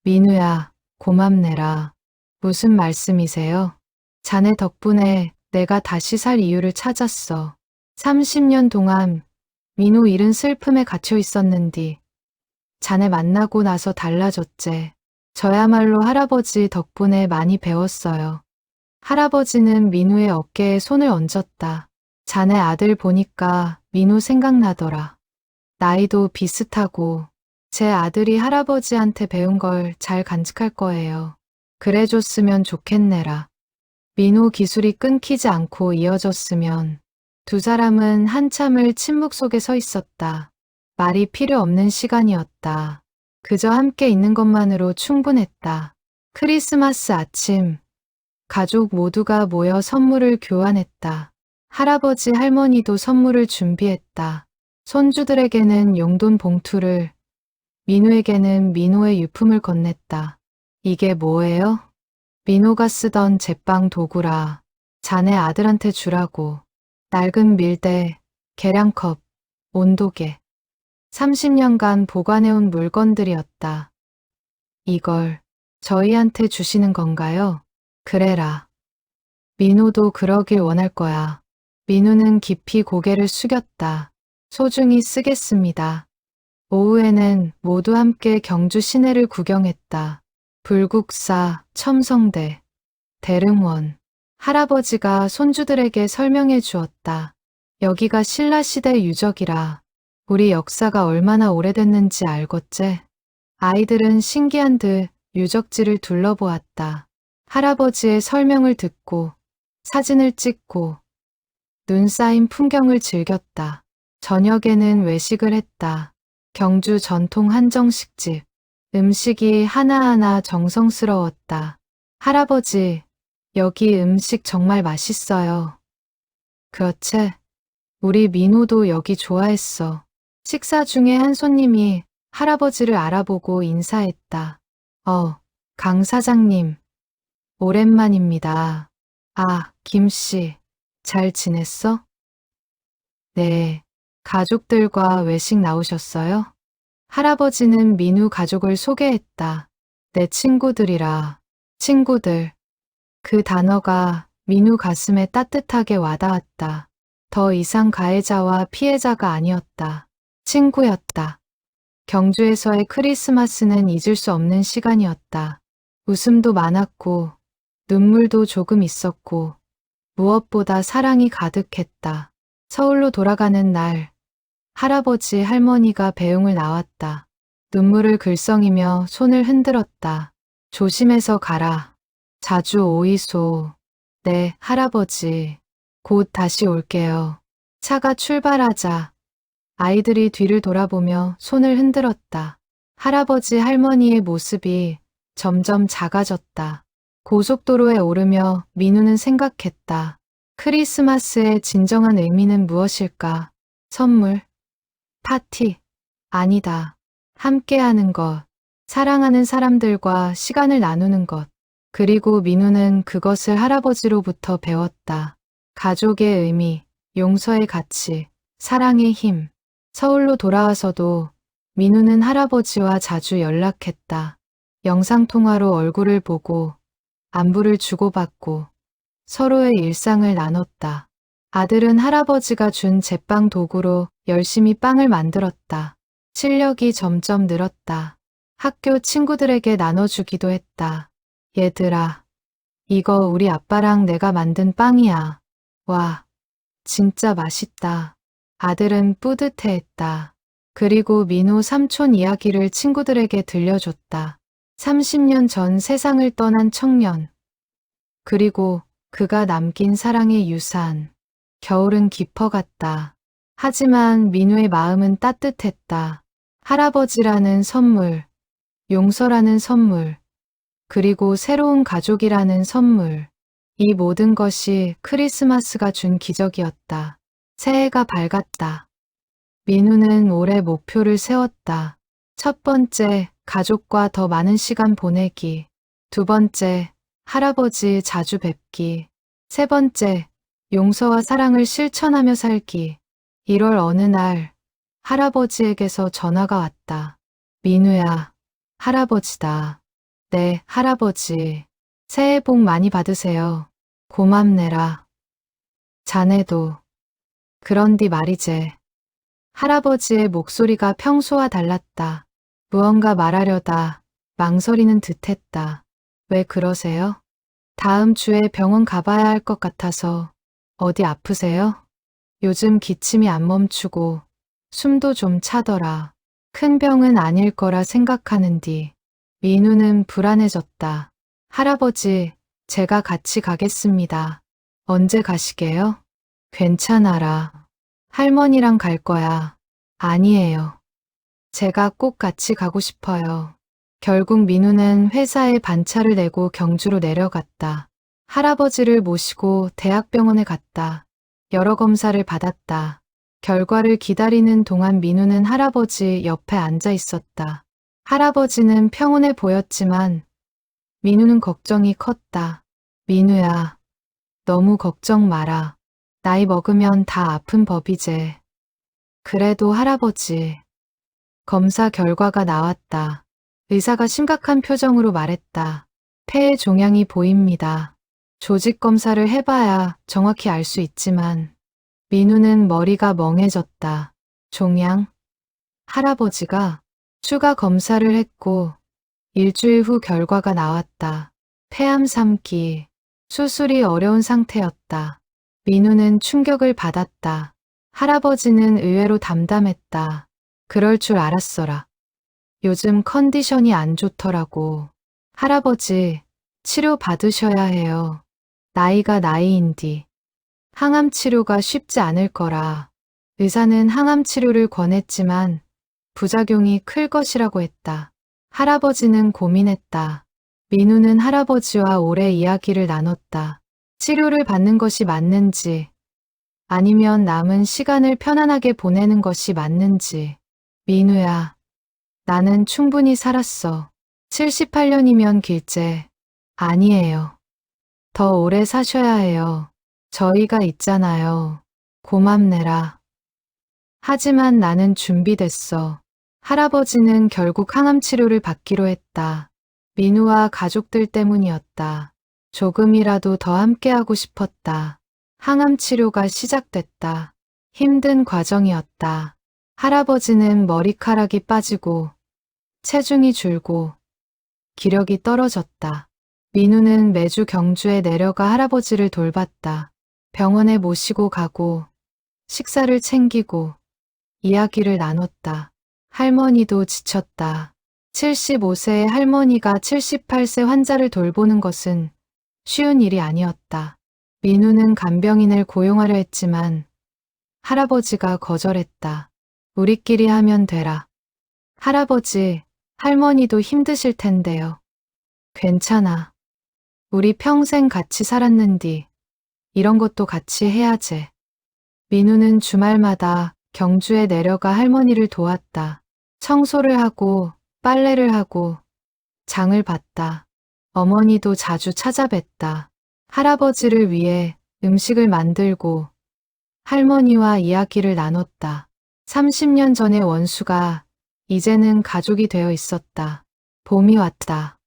Speaker 1: 민우야, 고맙네라. 무슨 말씀이세요? 자네 덕분에 내가 다시 살 이유를 찾았어. 30년 동안 민우 잃은 슬픔에 갇혀 있었는디. 자네 만나고 나서 달라졌제. 저야말로 할아버지 덕분에 많이 배웠어요. 할아버지는 민우의 어깨에 손을 얹었다. 자네 아들 보니까 민우 생각나더라. 나이도 비슷하고 제 아들이 할아버지한테 배운 걸 잘 간직할 거예요. 그래줬으면 좋겠네라. 민우 기술이 끊기지 않고 이어졌으면. 두 사람은 한참을 침묵 속에 서 있었다. 말이 필요 없는 시간이었다. 그저 함께 있는 것만으로 충분했다. 크리스마스 아침, 가족 모두가 모여 선물을 교환했다. 할아버지 할머니도 선물을 준비했다. 손주들에게는 용돈 봉투를, 민우에게는 민호의 유품을 건넸다. 이게 뭐예요? 민호가 쓰던 제빵 도구라. 자네 아들한테 주라고. 낡은 밀대, 계량컵, 온도계. 30년간 보관해온 물건들이었다. 이걸 저희한테 주시는 건가요? 그래라. 민호도 그러길 원할 거야. 민우는 깊이 고개를 숙였다. 소중히 쓰겠습니다. 오후에는 모두 함께 경주 시내를 구경했다. 불국사, 첨성대, 대릉원. 할아버지가 손주들에게 설명해 주었다. 여기가 신라시대 유적이라. 우리 역사가 얼마나 오래됐는지 알겠제? 아이들은 신기한 듯 유적지를 둘러보았다. 할아버지의 설명을 듣고 사진을 찍고 눈 쌓인 풍경을 즐겼다. 저녁에는 외식을 했다. 경주 전통 한정식집. 음식이 하나하나 정성스러웠다. 할아버지, 여기 음식 정말 맛있어요. 그렇지? 우리 민호도 여기 좋아했어. 식사 중에 한 손님이 할아버지를 알아보고 인사했다. 강 사장님. 오랜만입니다. 아, 김씨. 잘 지냈어? 네. 가족들과 외식 나오셨어요? 할아버지는 민우 가족을 소개했다. 내 친구들이라. 친구들. 그 단어가 민우 가슴에 따뜻하게 와닿았다. 더 이상 가해자와 피해자가 아니었다. 친구였다. 경주에서의 크리스마스는 잊을 수 없는 시간이었다. 웃음도 많았고 눈물도 조금 있었고 무엇보다 사랑이 가득했다. 서울로 돌아가는 날 할아버지 할머니가 배웅을 나왔다. 눈물을 글썽이며 손을 흔들었다. 조심해서 가라. 자주 오이소. 네, 할아버지. 곧 다시 올게요. 차가 출발하자 아이들이 뒤를 돌아보며 손을 흔들었다. 할아버지 할머니의 모습이 점점 작아졌다. 고속도로에 오르며 민우는 생각했다. 크리스마스의 진정한 의미는 무엇일까? 선물, 파티, 아니다. 함께하는 것, 사랑하는 사람들과 시간을 나누는 것. 그리고 민우는 그것을 할아버지로부터 배웠다. 가족의 의미, 용서의 가치, 사랑의 힘. 서울로 돌아와서도 민우는 할아버지와 자주 연락했다. 영상통화로 얼굴을 보고 안부를 주고받고 서로의 일상을 나눴다. 아들은 할아버지가 준 제빵 도구로 열심히 빵을 만들었다. 실력이 점점 늘었다. 학교 친구들에게 나눠주기도 했다. 얘들아, 이거 우리 아빠랑 내가 만든 빵이야. 와, 진짜 맛있다. 아들은 뿌듯해했다. 그리고 민우 삼촌 이야기를 친구들에게 들려줬다. 30년 전 세상을 떠난 청년. 그리고 그가 남긴 사랑의 유산. 겨울은 깊어갔다. 하지만 민우의 마음은 따뜻했다. 할아버지라는 선물, 용서라는 선물, 그리고 새로운 가족이라는 선물. 이 모든 것이 크리스마스가 준 기적이었다. 새해가 밝았다. 민우는 올해 목표를 세웠다. 첫 번째, 가족과 더 많은 시간 보내기. 두 번째, 할아버지 자주 뵙기. 세 번째, 용서와 사랑을 실천하며 살기. 1월 어느 날, 할아버지에게서 전화가 왔다. 민우야, 할아버지다. 네, 할아버지. 새해 복 많이 받으세요. 고맙네라. 자네도. 그런디 말이제. 할아버지의 목소리가 평소와 달랐다. 무언가 말하려다 망설이는 듯했다. 왜 그러세요? 다음 주에 병원 가봐야 할 것 같아서. 어디 아프세요? 요즘 기침이 안 멈추고 숨도 좀 차더라. 큰 병은 아닐 거라 생각하는디. 민우는 불안해졌다. 할아버지, 제가 같이 가겠습니다. 언제 가시게요? 괜찮아라. 할머니랑 갈 거야. 아니에요. 제가 꼭 같이 가고 싶어요. 결국 민우는 회사에 반차를 내고 경주로 내려갔다. 할아버지를 모시고 대학병원에 갔다. 여러 검사를 받았다. 결과를 기다리는 동안 민우는 할아버지 옆에 앉아 있었다. 할아버지는 평온해 보였지만 민우는 걱정이 컸다. 민우야, 너무 걱정 마라. 나이 먹으면 다 아픈 법이제. 그래도 할아버지. 검사 결과가 나왔다. 의사가 심각한 표정으로 말했다. 폐에 종양이 보입니다. 조직 검사를 해봐야 정확히 알 수 있지만 민우는 머리가 멍해졌다. 종양? 할아버지가 추가 검사를 했고 일주일 후 결과가 나왔다. 폐암 3기. 수술이 어려운 상태였다. 민우는 충격을 받았다. 할아버지는 의외로 담담했다. 그럴 줄 알았어라. 요즘 컨디션이 안 좋더라고. 할아버지, 치료 받으셔야 해요. 나이가 나이인디. 항암 치료가 쉽지 않을 거라. 의사는 항암 치료를 권했지만 부작용이 클 것이라고 했다. 할아버지는 고민했다. 민우는 할아버지와 오래 이야기를 나눴다. 치료를 받는 것이 맞는지, 아니면 남은 시간을 편안하게 보내는 것이 맞는지. 민우야, 나는 충분히 살았어. 78년이면 길제. 아니에요. 더 오래 사셔야 해요. 저희가 있잖아요. 고맙네라. 하지만 나는 준비됐어. 할아버지는 결국 항암 치료를 받기로 했다. 민우와 가족들 때문이었다. 조금이라도 더 함께하고 싶었다. 항암 치료가 시작됐다. 힘든 과정이었다. 할아버지는 머리카락이 빠지고 체중이 줄고 기력이 떨어졌다. 민우는 매주 경주에 내려가 할아버지를 돌봤다. 병원에 모시고 가고 식사를 챙기고 이야기를 나눴다. 할머니도 지쳤다. 75세의 할머니가 78세 환자를 돌보는 것은 쉬운 일이 아니었다. 민우는 간병인을 고용하려 했지만 할아버지가 거절했다. 우리끼리 하면 되라. 할아버지, 할머니도 힘드실 텐데요. 괜찮아. 우리 평생 같이 살았는디. 이런 것도 같이 해야지. 민우는 주말마다 경주에 내려가 할머니를 도왔다. 청소를 하고 빨래를 하고 장을 봤다. 어머니도 자주 찾아뵀다. 할아버지를 위해 음식을 만들고 할머니와 이야기를 나눴다. 30년 전의 원수가 이제는 가족이 되어 있었다. 봄이 왔다.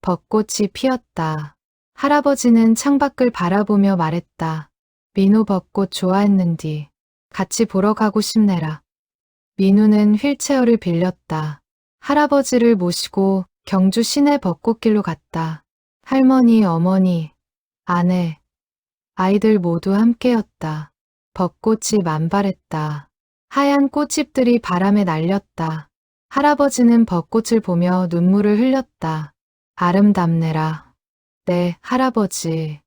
Speaker 1: 벚꽃이 피었다. 할아버지는 창밖을 바라보며 말했다. 민우 벚꽃 좋아했는디. 같이 보러 가고 싶네라. 민우는 휠체어를 빌렸다. 할아버지를 모시고 경주 시내 벚꽃길로 갔다. 할머니, 어머니, 아내, 아이들 모두 함께였다. 벚꽃이 만발했다. 하얀 꽃잎들이 바람에 날렸다. 할아버지는 벚꽃을 보며 눈물을 흘렸다. 아름답네라. 네, 할아버지.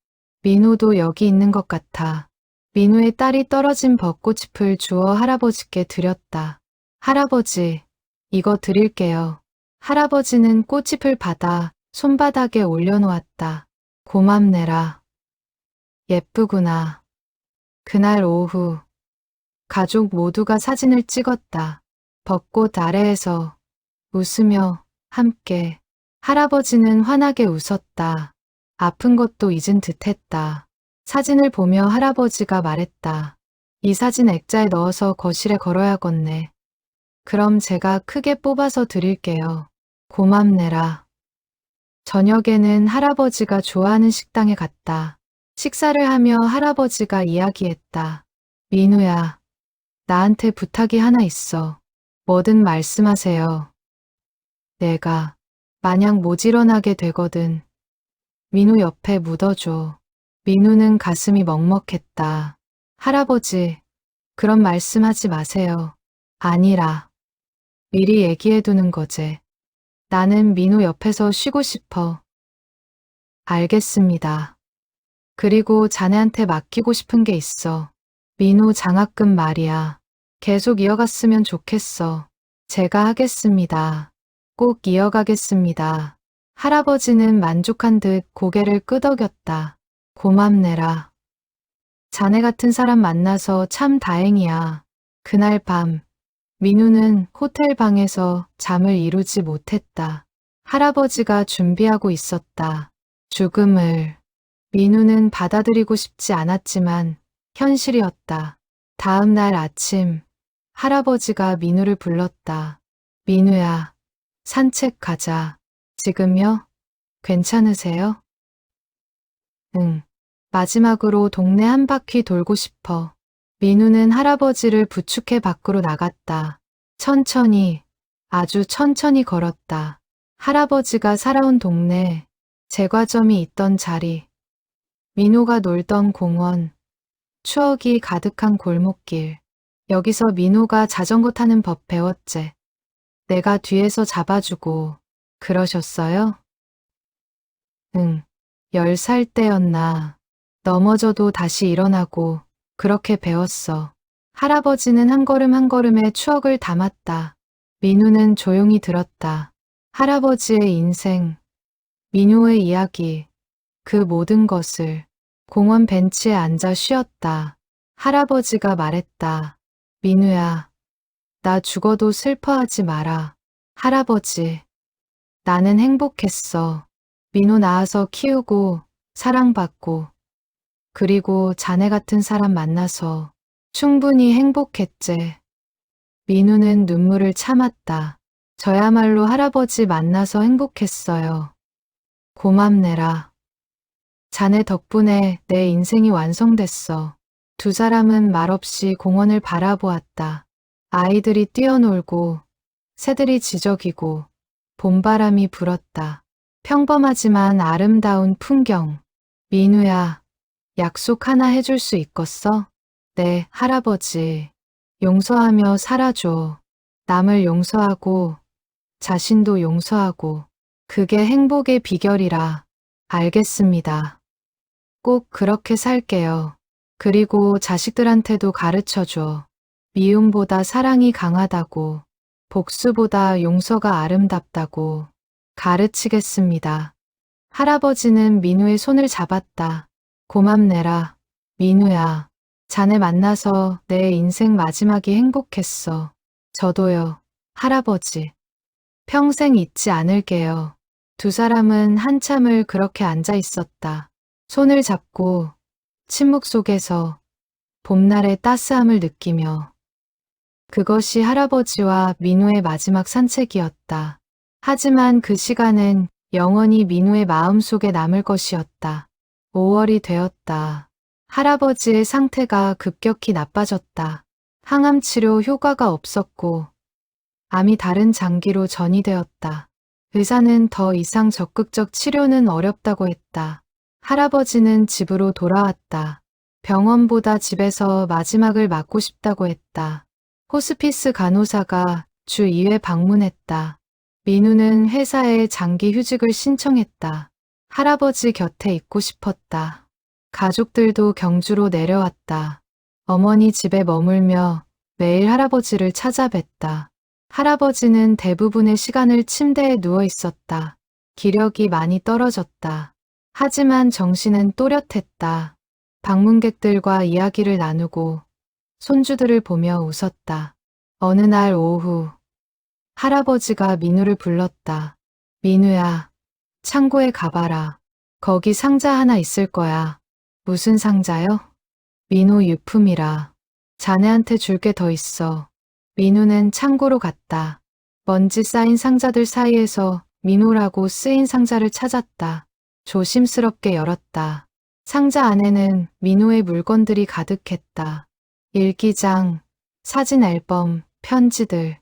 Speaker 1: 민우도 여기 있는 것 같아. 민우의 딸이 떨어진 벚꽃잎을 주워 할아버지께 드렸다. 할아버지, 이거 드릴게요. 할아버지는 꽃잎을 받아 손바닥에 올려놓았다. 고맙네라. 예쁘구나. 그날 오후, 가족 모두가 사진을 찍었다. 벚꽃 아래에서 웃으며 함께. 할아버지는 환하게 웃었다. 아픈 것도 잊은 듯했다. 사진을 보며 할아버지가 말했다. 이 사진 액자에 넣어서 거실에 걸어야겠네. 그럼 제가 크게 뽑아서 드릴게요. 고맙네라. 저녁에는 할아버지가 좋아하는 식당에 갔다. 식사를 하며 할아버지가 이야기했다. 민우야, 나한테 부탁이 하나 있어. 뭐든 말씀하세요. 내가 만약 모질어나게 되거든. 민우 옆에 묻어줘. 민우는 가슴이 먹먹했다. 할아버지, 그런 말씀하지 마세요. 아니라. 미리 얘기해두는 거지. 나는 민우 옆에서 쉬고 싶어. 알겠습니다. 그리고 자네한테 맡기고 싶은 게 있어. 민우 장학금 말이야. 계속 이어갔으면 좋겠어. 제가 하겠습니다. 꼭 이어가겠습니다. 할아버지는 만족한 듯 고개를 끄덕였다. 고맙네라. 자네 같은 사람 만나서 참 다행이야. 그날 밤, 민우는 호텔 방에서 잠을 이루지 못했다. 할아버지가 준비하고 있었다. 죽음을. 민우는 받아들이고 싶지 않았지만 현실이었다. 다음 날 아침, 할아버지가 민우를 불렀다. 민우야, 산책 가자. 지금요? 괜찮으세요? 응. 마지막으로 동네 한 바퀴 돌고 싶어. 민우는 할아버지를 부축해 밖으로 나갔다. 천천히, 아주 천천히 걸었다. 할아버지가 살아온 동네, 제과점이 있던 자리, 민우가 놀던 공원, 추억이 가득한 골목길. 여기서 민우가 자전거 타는 법 배웠제. 내가 뒤에서 잡아주고 그러셨어요? 응, 10살 때였나. 넘어져도 다시 일어나고 그렇게 배웠어. 할아버지는 한 걸음 한 걸음에 추억을 담았다. 민우는 조용히 들었다. 할아버지의 인생, 민우의 이야기, 그 모든 것을. 공원 벤치에 앉아 쉬었다. 할아버지가 말했다. 민우야, 나 죽어도 슬퍼하지 마라. 할아버지, 나는 행복했어. 민우 낳아서 키우고 사랑받고 그리고 자네 같은 사람 만나서 충분히 행복했제. 민우는 눈물을 참았다. 저야말로 할아버지 만나서 행복했어요. 고맙네라. 자네 덕분에 내 인생이 완성됐어. 두 사람은 말없이 공원을 바라보았다. 아이들이 뛰어놀고 새들이 지저귀고 봄바람이 불었다. 평범하지만 아름다운 풍경. 민우야, 약속 하나 해줄 수 있겠어? 네, 할아버지. 용서하며 살아줘. 남을 용서하고 자신도 용서하고. 그게 행복의 비결이라. 알겠습니다. 꼭 그렇게 살게요. 그리고 자식들한테도 가르쳐줘. 미움보다 사랑이 강하다고, 복수보다 용서가 아름답다고 가르치겠습니다. 할아버지는 민우의 손을 잡았다. 고맙네라, 민우야. 자네 만나서 내 인생 마지막이 행복했어. 저도요, 할아버지. 평생 잊지 않을게요. 두 사람은 한참을 그렇게 앉아 있었다. 손을 잡고 침묵 속에서 봄날의 따스함을 느끼며. 그것이 할아버지와 민우의 마지막 산책이었다. 하지만 그 시간은 영원히 민우의 마음속에 남을 것이었다. 5월이 되었다. 할아버지의 상태가 급격히 나빠졌다. 항암 치료 효과가 없었고 암이 다른 장기로 전이되었다. 의사는 더 이상 적극적 치료는 어렵다고 했다. 할아버지는 집으로 돌아왔다. 병원보다 집에서 마지막을 맞고 싶다고 했다. 호스피스 간호사가 주 2회 방문했다. 민우는 회사에 장기 휴직을 신청했다. 할아버지 곁에 있고 싶었다. 가족들도 경주로 내려왔다. 어머니 집에 머물며 매일 할아버지를 찾아뵀다. 할아버지는 대부분의 시간을 침대에 누워 있었다. 기력이 많이 떨어졌다. 하지만 정신은 또렷했다. 방문객들과 이야기를 나누고 손주들을 보며 웃었다. 어느 날 오후 할아버지가 민우를 불렀다. 민우야, 창고에 가봐라. 거기 상자 하나 있을 거야. 무슨 상자요? 민우 유품이라. 자네한테 줄 게 더 있어. 민우는 창고로 갔다. 먼지 쌓인 상자들 사이에서 민우라고 쓰인 상자를 찾았다. 조심스럽게 열었다. 상자 안에는 민우의 물건들이 가득했다. 일기장, 사진 앨범, 편지들,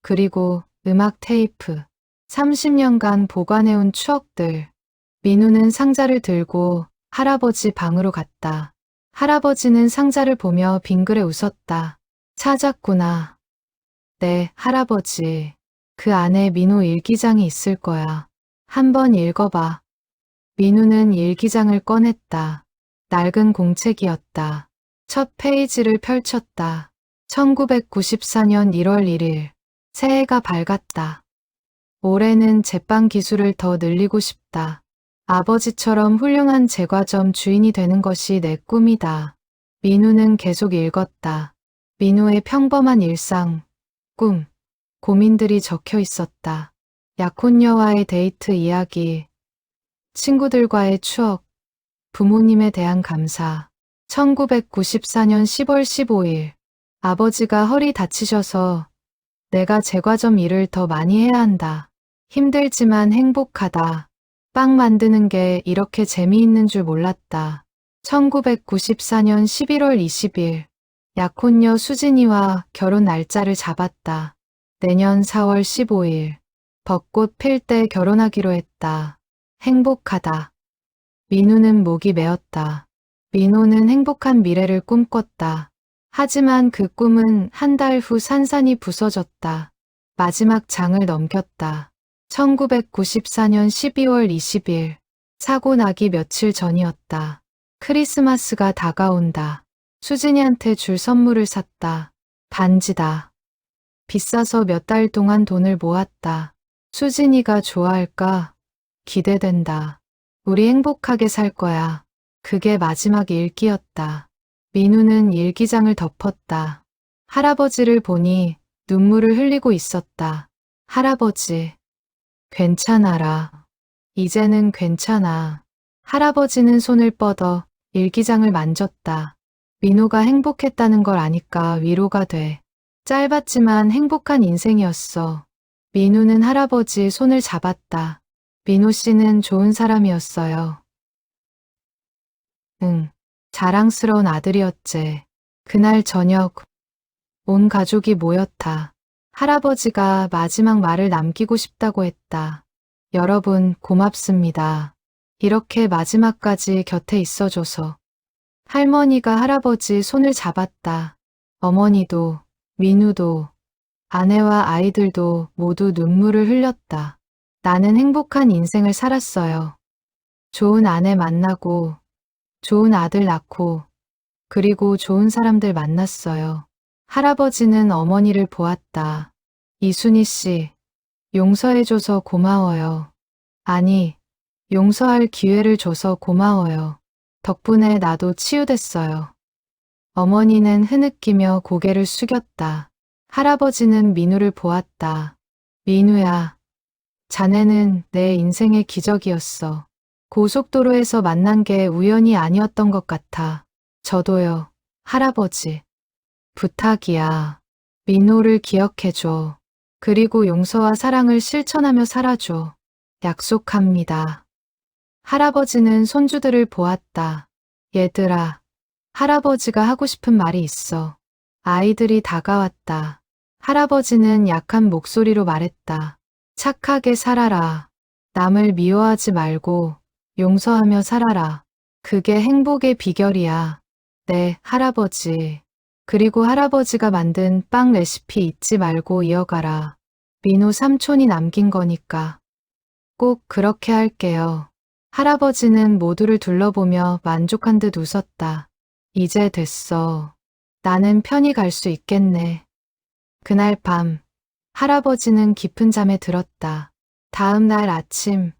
Speaker 1: 그리고 음악 테이프, 30년간 보관해온 추억들. 민우는 상자를 들고 할아버지 방으로 갔다. 할아버지는 상자를 보며 빙그레 웃었다. 찾았구나. 네, 할아버지. 그 안에 민우 일기장이 있을 거야. 한번 읽어봐. 민우는 일기장을 꺼냈다. 낡은 공책이었다. 첫 페이지를 펼쳤다. 1994년 1월 1일. 새해가 밝았다. 올해는 제빵 기술을 더 늘리고 싶다. 아버지처럼 훌륭한 제과점 주인이 되는 것이 내 꿈이다. 민우는 계속 읽었다. 민우의 평범한 일상, 꿈, 고민들이 적혀 있었다. 약혼녀와의 데이트 이야기, 친구들과의 추억, 부모님에 대한 감사. 1994년 10월 15일. 아버지가 허리 다치셔서 내가 제과점 일을 더 많이 해야 한다. 힘들지만 행복하다. 빵 만드는 게 이렇게 재미있는 줄 몰랐다. 1994년 11월 20일. 약혼녀 수진이와 결혼 날짜를 잡았다. 내년 4월 15일. 벚꽃 필 때 결혼하기로 했다. 행복하다. 민우는 목이 메었다. 민호는 행복한 미래를 꿈꿨다. 하지만 그 꿈은 한 달 후 산산이 부서졌다. 마지막 장을 넘겼다. 1994년 12월 20일. 사고 나기 며칠 전이었다. 크리스마스가 다가온다. 수진이한테 줄 선물을 샀다. 반지다. 비싸서 몇 달 동안 돈을 모았다. 수진이가 좋아할까? 기대된다. 우리 행복하게 살 거야. 그게 마지막 일기였다. 민우는 일기장을 덮었다. 할아버지를 보니 눈물을 흘리고 있었다. 할아버지, 괜찮아라. 이제는 괜찮아. 할아버지는 손을 뻗어 일기장을 만졌다. 민우가 행복했다는 걸 아니까 위로가 돼. 짧았지만 행복한 인생이었어. 민우는 할아버지 손을 잡았다. 민우 씨는 좋은 사람이었어요. 응, 자랑스러운 아들이었지. 그날 저녁, 온 가족이 모였다. 할아버지가 마지막 말을 남기고 싶다고 했다. 여러분, 고맙습니다. 이렇게 마지막까지 곁에 있어줘서. 할머니가 할아버지 손을 잡았다. 어머니도, 민우도, 아내와 아이들도 모두 눈물을 흘렸다. 나는 행복한 인생을 살았어요. 좋은 아내 만나고, 좋은 아들 낳고, 그리고 좋은 사람들 만났어요. 할아버지는 어머니를 보았다. 이순희 씨, 용서해줘서 고마워요. 아니, 용서할 기회를 줘서 고마워요. 덕분에 나도 치유됐어요. 어머니는 흐느끼며 고개를 숙였다. 할아버지는 민우를 보았다. 민우야, 자네는 내 인생의 기적이었어. 고속도로에서 만난 게 우연이 아니었던 것 같아. 저도요, 할아버지. 부탁이야. 민호를 기억해줘. 그리고 용서와 사랑을 실천하며 살아줘. 약속합니다. 할아버지는 손주들을 보았다. 얘들아, 할아버지가 하고 싶은 말이 있어. 아이들이 다가왔다. 할아버지는 약한 목소리로 말했다. 착하게 살아라. 남을 미워하지 말고 용서하며 살아라. 그게 행복의 비결이야. 네, 할아버지. 그리고 할아버지가 만든 빵 레시피 잊지 말고 이어가라. 민호 삼촌이 남긴 거니까. 꼭 그렇게 할게요. 할아버지는 모두를 둘러보며 만족한 듯 웃었다. 이제 됐어. 나는 편히 갈 수 있겠네. 그날 밤, 할아버지는 깊은 잠에 들었다. 다음 날 아침,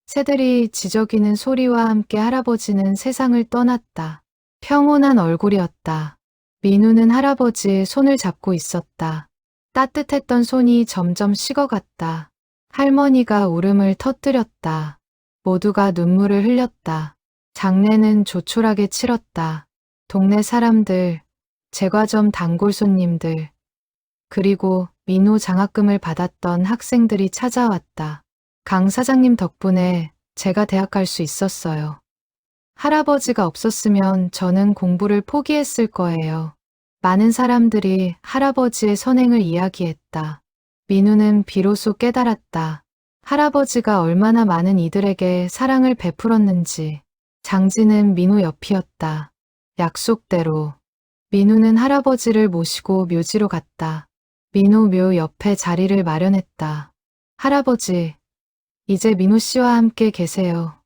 Speaker 1: 새들이 지저귀는 소리와 함께 할아버지는 세상을 떠났다. 평온한 얼굴이었다. 민우는 할아버지의 손을 잡고 있었다. 따뜻했던 손이 점점 식어갔다. 할머니가 울음을 터뜨렸다. 모두가 눈물을 흘렸다. 장례는 조촐하게 치렀다. 동네 사람들, 제과점 단골 손님들, 그리고 민호 장학금을 받았던 학생들이 찾아왔다. 강 사장님 덕분에 제가 대학 갈 수 있었어요. 할아버지가 없었으면 저는 공부를 포기했을 거예요. 많은 사람들이 할아버지의 선행을 이야기했다. 민우는 비로소 깨달았다. 할아버지가 얼마나 많은 이들에게 사랑을 베풀었는지. 장지는 민우 옆이었다. 약속대로. 민우는 할아버지를 모시고 묘지로 갔다. 민우 묘 옆에 자리를 마련했다. 할아버지, 이제 민우 씨와 함께 계세요.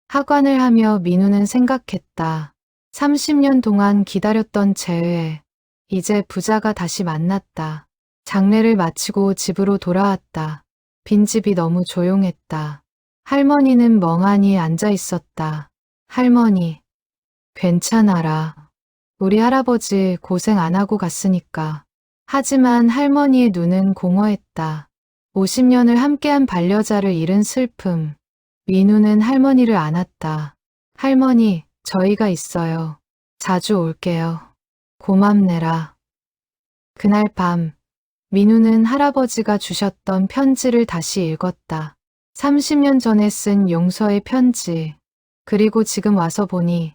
Speaker 1: 하관을 하며 민우는 생각했다. 30년 동안 기다렸던 재회. 이제 부자가 다시 만났다. 장례를 마치고 집으로 돌아왔다. 빈집이 너무 조용했다. 할머니는 멍하니 앉아 있었다. 할머니, 괜찮아라. 우리 할아버지 고생 안 하고 갔으니까. 하지만 할머니의 눈은 공허했다. 50년을 함께한 반려자를 잃은 슬픔. 민우는 할머니를 안았다. 할머니, 저희가 있어요. 자주 올게요. 고맙네라. 그날 밤, 민우는 할아버지가 주셨던 편지를 다시 읽었다. 30년 전에 쓴 용서의 편지. 그리고 지금 와서 보니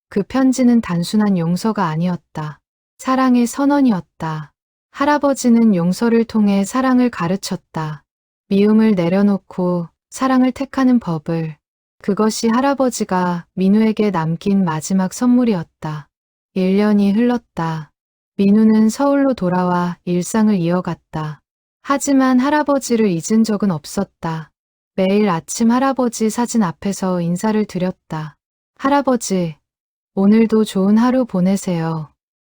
Speaker 1: 그 편지는 단순한 용서가 아니었다. 사랑의 선언이었다. 할아버지는 용서를 통해 사랑을 가르쳤다. 미움을 내려놓고 사랑을 택하는 법을. 그것이 할아버지가 민우에게 남긴 마지막 선물이었다. 1년이 흘렀다. 민우는 서울로 돌아와 일상을 이어갔다. 하지만 할아버지를 잊은 적은 없었다. 매일 아침 할아버지 사진 앞에서 인사를 드렸다. 할아버지, 오늘도 좋은 하루 보내세요.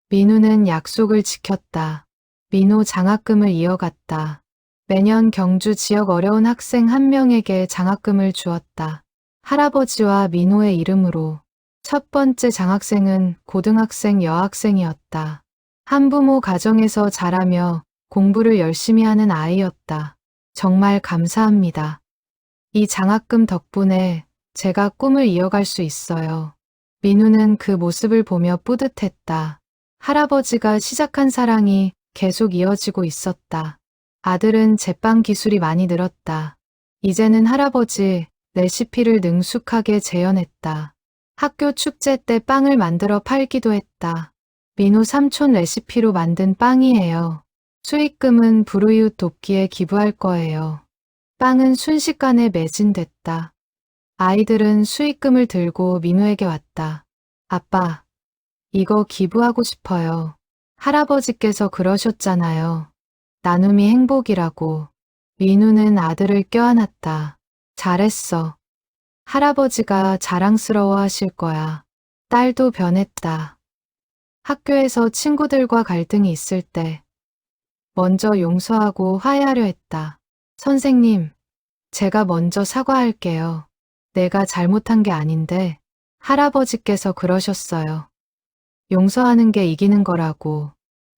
Speaker 1: 민우는 약속을 지켰다. 민호 장학금을 이어갔다. 매년 경주 지역 어려운 학생 한 명에게 장학금을 주었다. 할아버지와 민호의 이름으로. 첫 번째 장학생은 고등학생 여학생이었다. 한부모 가정에서 자라며 공부를 열심히 하는 아이였다. 정말 감사합니다. 이 장학금 덕분에 제가 꿈을 이어갈 수 있어요. 민우는 그 모습을 보며 뿌듯했다. 할아버지가 시작한 사랑이 계속 이어지고 있었다. 아들은 제빵 기술이 많이 늘었다. 이제는 할아버지 레시피를 능숙하게 재현했다. 학교 축제 때 빵을 만들어 팔기도 했다. 민호 삼촌 레시피로 만든 빵이에요. 수익금은 불우이웃 돕기에 기부할 거예요. 빵은 순식간에 매진됐다. 아이들은 수익금을 들고 민우에게 왔다. 아빠, 이거 기부하고 싶어요. 할아버지께서 그러셨잖아요. 나눔이 행복이라고. 민우는 아들을 껴안았다. 잘했어. 할아버지가 자랑스러워 하실 거야. 딸도 변했다. 학교에서 친구들과 갈등이 있을 때 먼저 용서하고 화해하려 했다. 선생님, 제가 먼저 사과할게요. 내가 잘못한 게 아닌데 할아버지께서 그러셨어요. 용서하는 게 이기는 거라고.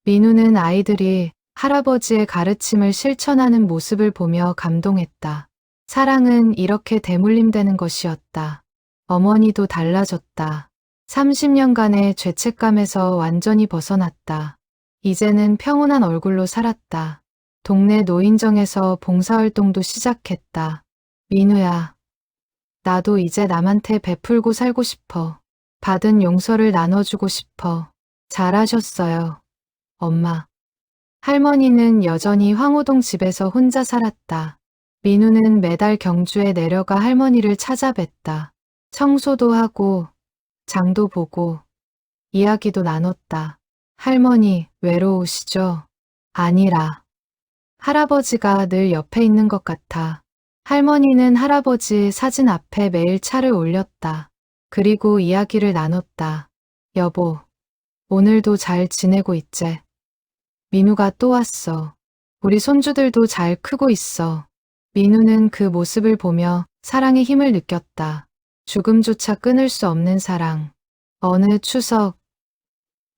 Speaker 1: 민우는 아이들이 할아버지의 가르침을 실천하는 모습을 보며 감동했다. 사랑은 이렇게 대물림되는 것이었다. 어머니도 달라졌다. 30년간의 죄책감에서 완전히 벗어났다. 이제는 평온한 얼굴로 살았다. 동네 노인정에서 봉사활동도 시작했다. 민우야, 나도 이제 남한테 베풀고 살고 싶어. 받은 용서를 나눠주고 싶어. 잘하셨어요, 엄마. 할머니는 여전히 황호동 집에서 혼자 살았다. 민우는 매달 경주에 내려가 할머니를 찾아뵀다. 청소도 하고, 장도 보고, 이야기도 나눴다. 할머니, 외로우시죠? 아니라, 할아버지가 늘 옆에 있는 것 같아. 할머니는 할아버지 사진 앞에 매일 차를 올렸다. 그리고 이야기를 나눴다. 여보, 오늘도 잘 지내고 있지? 민우가 또 왔어. 우리 손주들도 잘 크고 있어. 민우는 그 모습을 보며 사랑의 힘을 느꼈다. 죽음조차 끊을 수 없는 사랑. 어느 추석,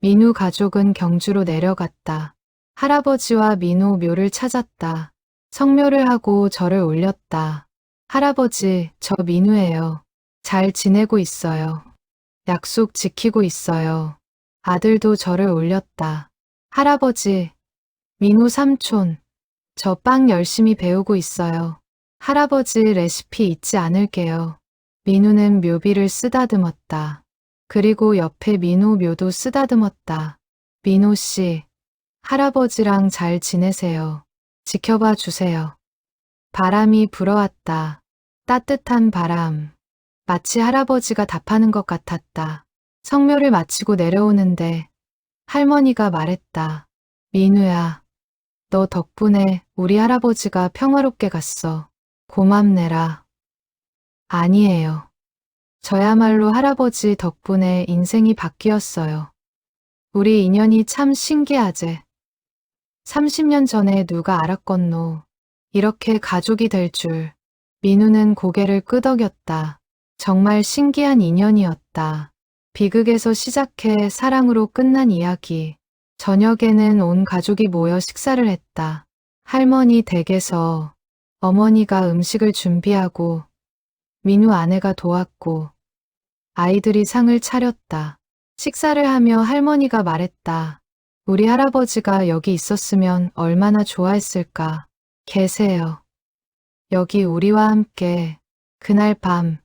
Speaker 1: 민우 가족은 경주로 내려갔다. 할아버지와 민우 묘를 찾았다. 성묘를 하고 절을 올렸다. 할아버지, 저 민우예요. 잘 지내고 있어요. 약속 지키고 있어요. 아들도 절을 올렸다. 할아버지, 민우 삼촌, 저 빵 열심히 배우고 있어요. 할아버지 레시피 잊지 않을게요. 민우는 묘비를 쓰다듬었다. 그리고 옆에 민우 묘도 쓰다듬었다. 민우 씨, 할아버지랑 잘 지내세요. 지켜봐 주세요. 바람이 불어왔다. 따뜻한 바람. 마치 할아버지가 답하는 것 같았다. 성묘를 마치고 내려오는데 할머니가 말했다. 민우야, 너 덕분에 우리 할아버지가 평화롭게 갔어. 고맙네라. 아니에요. 저야말로 할아버지 덕분에 인생이 바뀌었어요. 우리 인연이 참 신기하제. 30년 전에 누가 알았건노. 이렇게 가족이 될 줄. 민우는 고개를 끄덕였다. 정말 신기한 인연이었다. 비극에서 시작해 사랑으로 끝난 이야기. 저녁에는 온 가족이 모여 식사를 했다. 할머니 댁에서 어머니가 음식을 준비하고 민우 아내가 도왔고 아이들이 상을 차렸다. 식사를 하며 할머니가 말했다. 우리 할아버지가 여기 있었으면 얼마나 좋아했을까. 계세요. 여기 우리와 함께. 그날 밤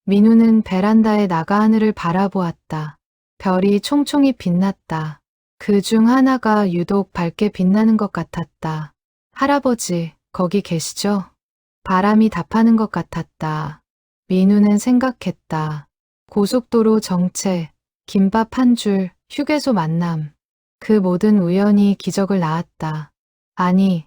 Speaker 1: 민우는 베란다에 나가 하늘을 바라보았다. 별이 총총히 빛났다. 그 중 하나가 유독 밝게 빛나는 것 같았다. 할아버지, 거기 계시죠? 바람이 답하는 것 같았다. 민우는 생각했다. 고속도로 정체, 김밥 한 줄, 휴게소 만남. 그 모든 우연이 기적을 낳았다. 아니,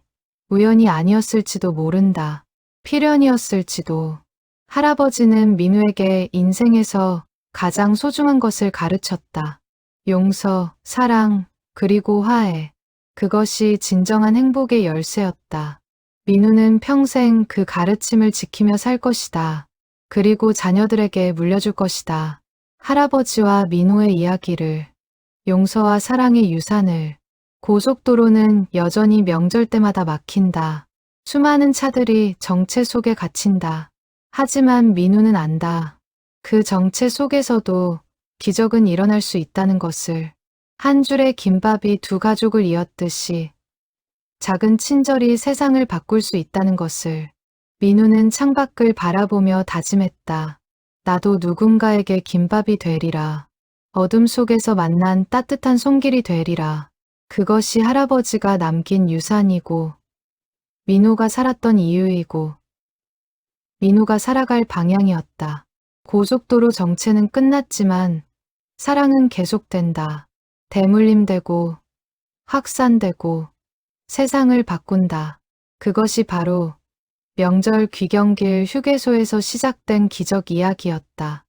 Speaker 1: 우연이 아니었을지도 모른다. 필연이었을지도. 할아버지는 민우에게 인생에서 가장 소중한 것을 가르쳤다. 용서, 사랑, 그리고 화해. 그것이 진정한 행복의 열쇠였다. 민우는 평생 그 가르침을 지키며 살 것이다. 그리고 자녀들에게 물려줄 것이다. 할아버지와 민우의 이야기를, 용서와 사랑의 유산을. 고속도로는 여전히 명절 때마다 막힌다. 수많은 차들이 정체 속에 갇힌다. 하지만 민우는 안다. 그 정체 속에서도 기적은 일어날 수 있다는 것을. 한 줄의 김밥이 두 가족을 이었듯이 작은 친절이 세상을 바꿀 수 있다는 것을. 민우는 창밖을 바라보며 다짐했다. 나도 누군가에게 김밥이 되리라. 어둠 속에서 만난 따뜻한 손길이 되리라. 그것이 할아버지가 남긴 유산이고 민우가 살았던 이유이고 민우가 살아갈 방향이었다. 고속도로 정체는 끝났지만 사랑은 계속된다. 대물림되고 확산되고 세상을 바꾼다. 그것이 바로 명절 귀경길 휴게소에서 시작된 기적 이야기였다.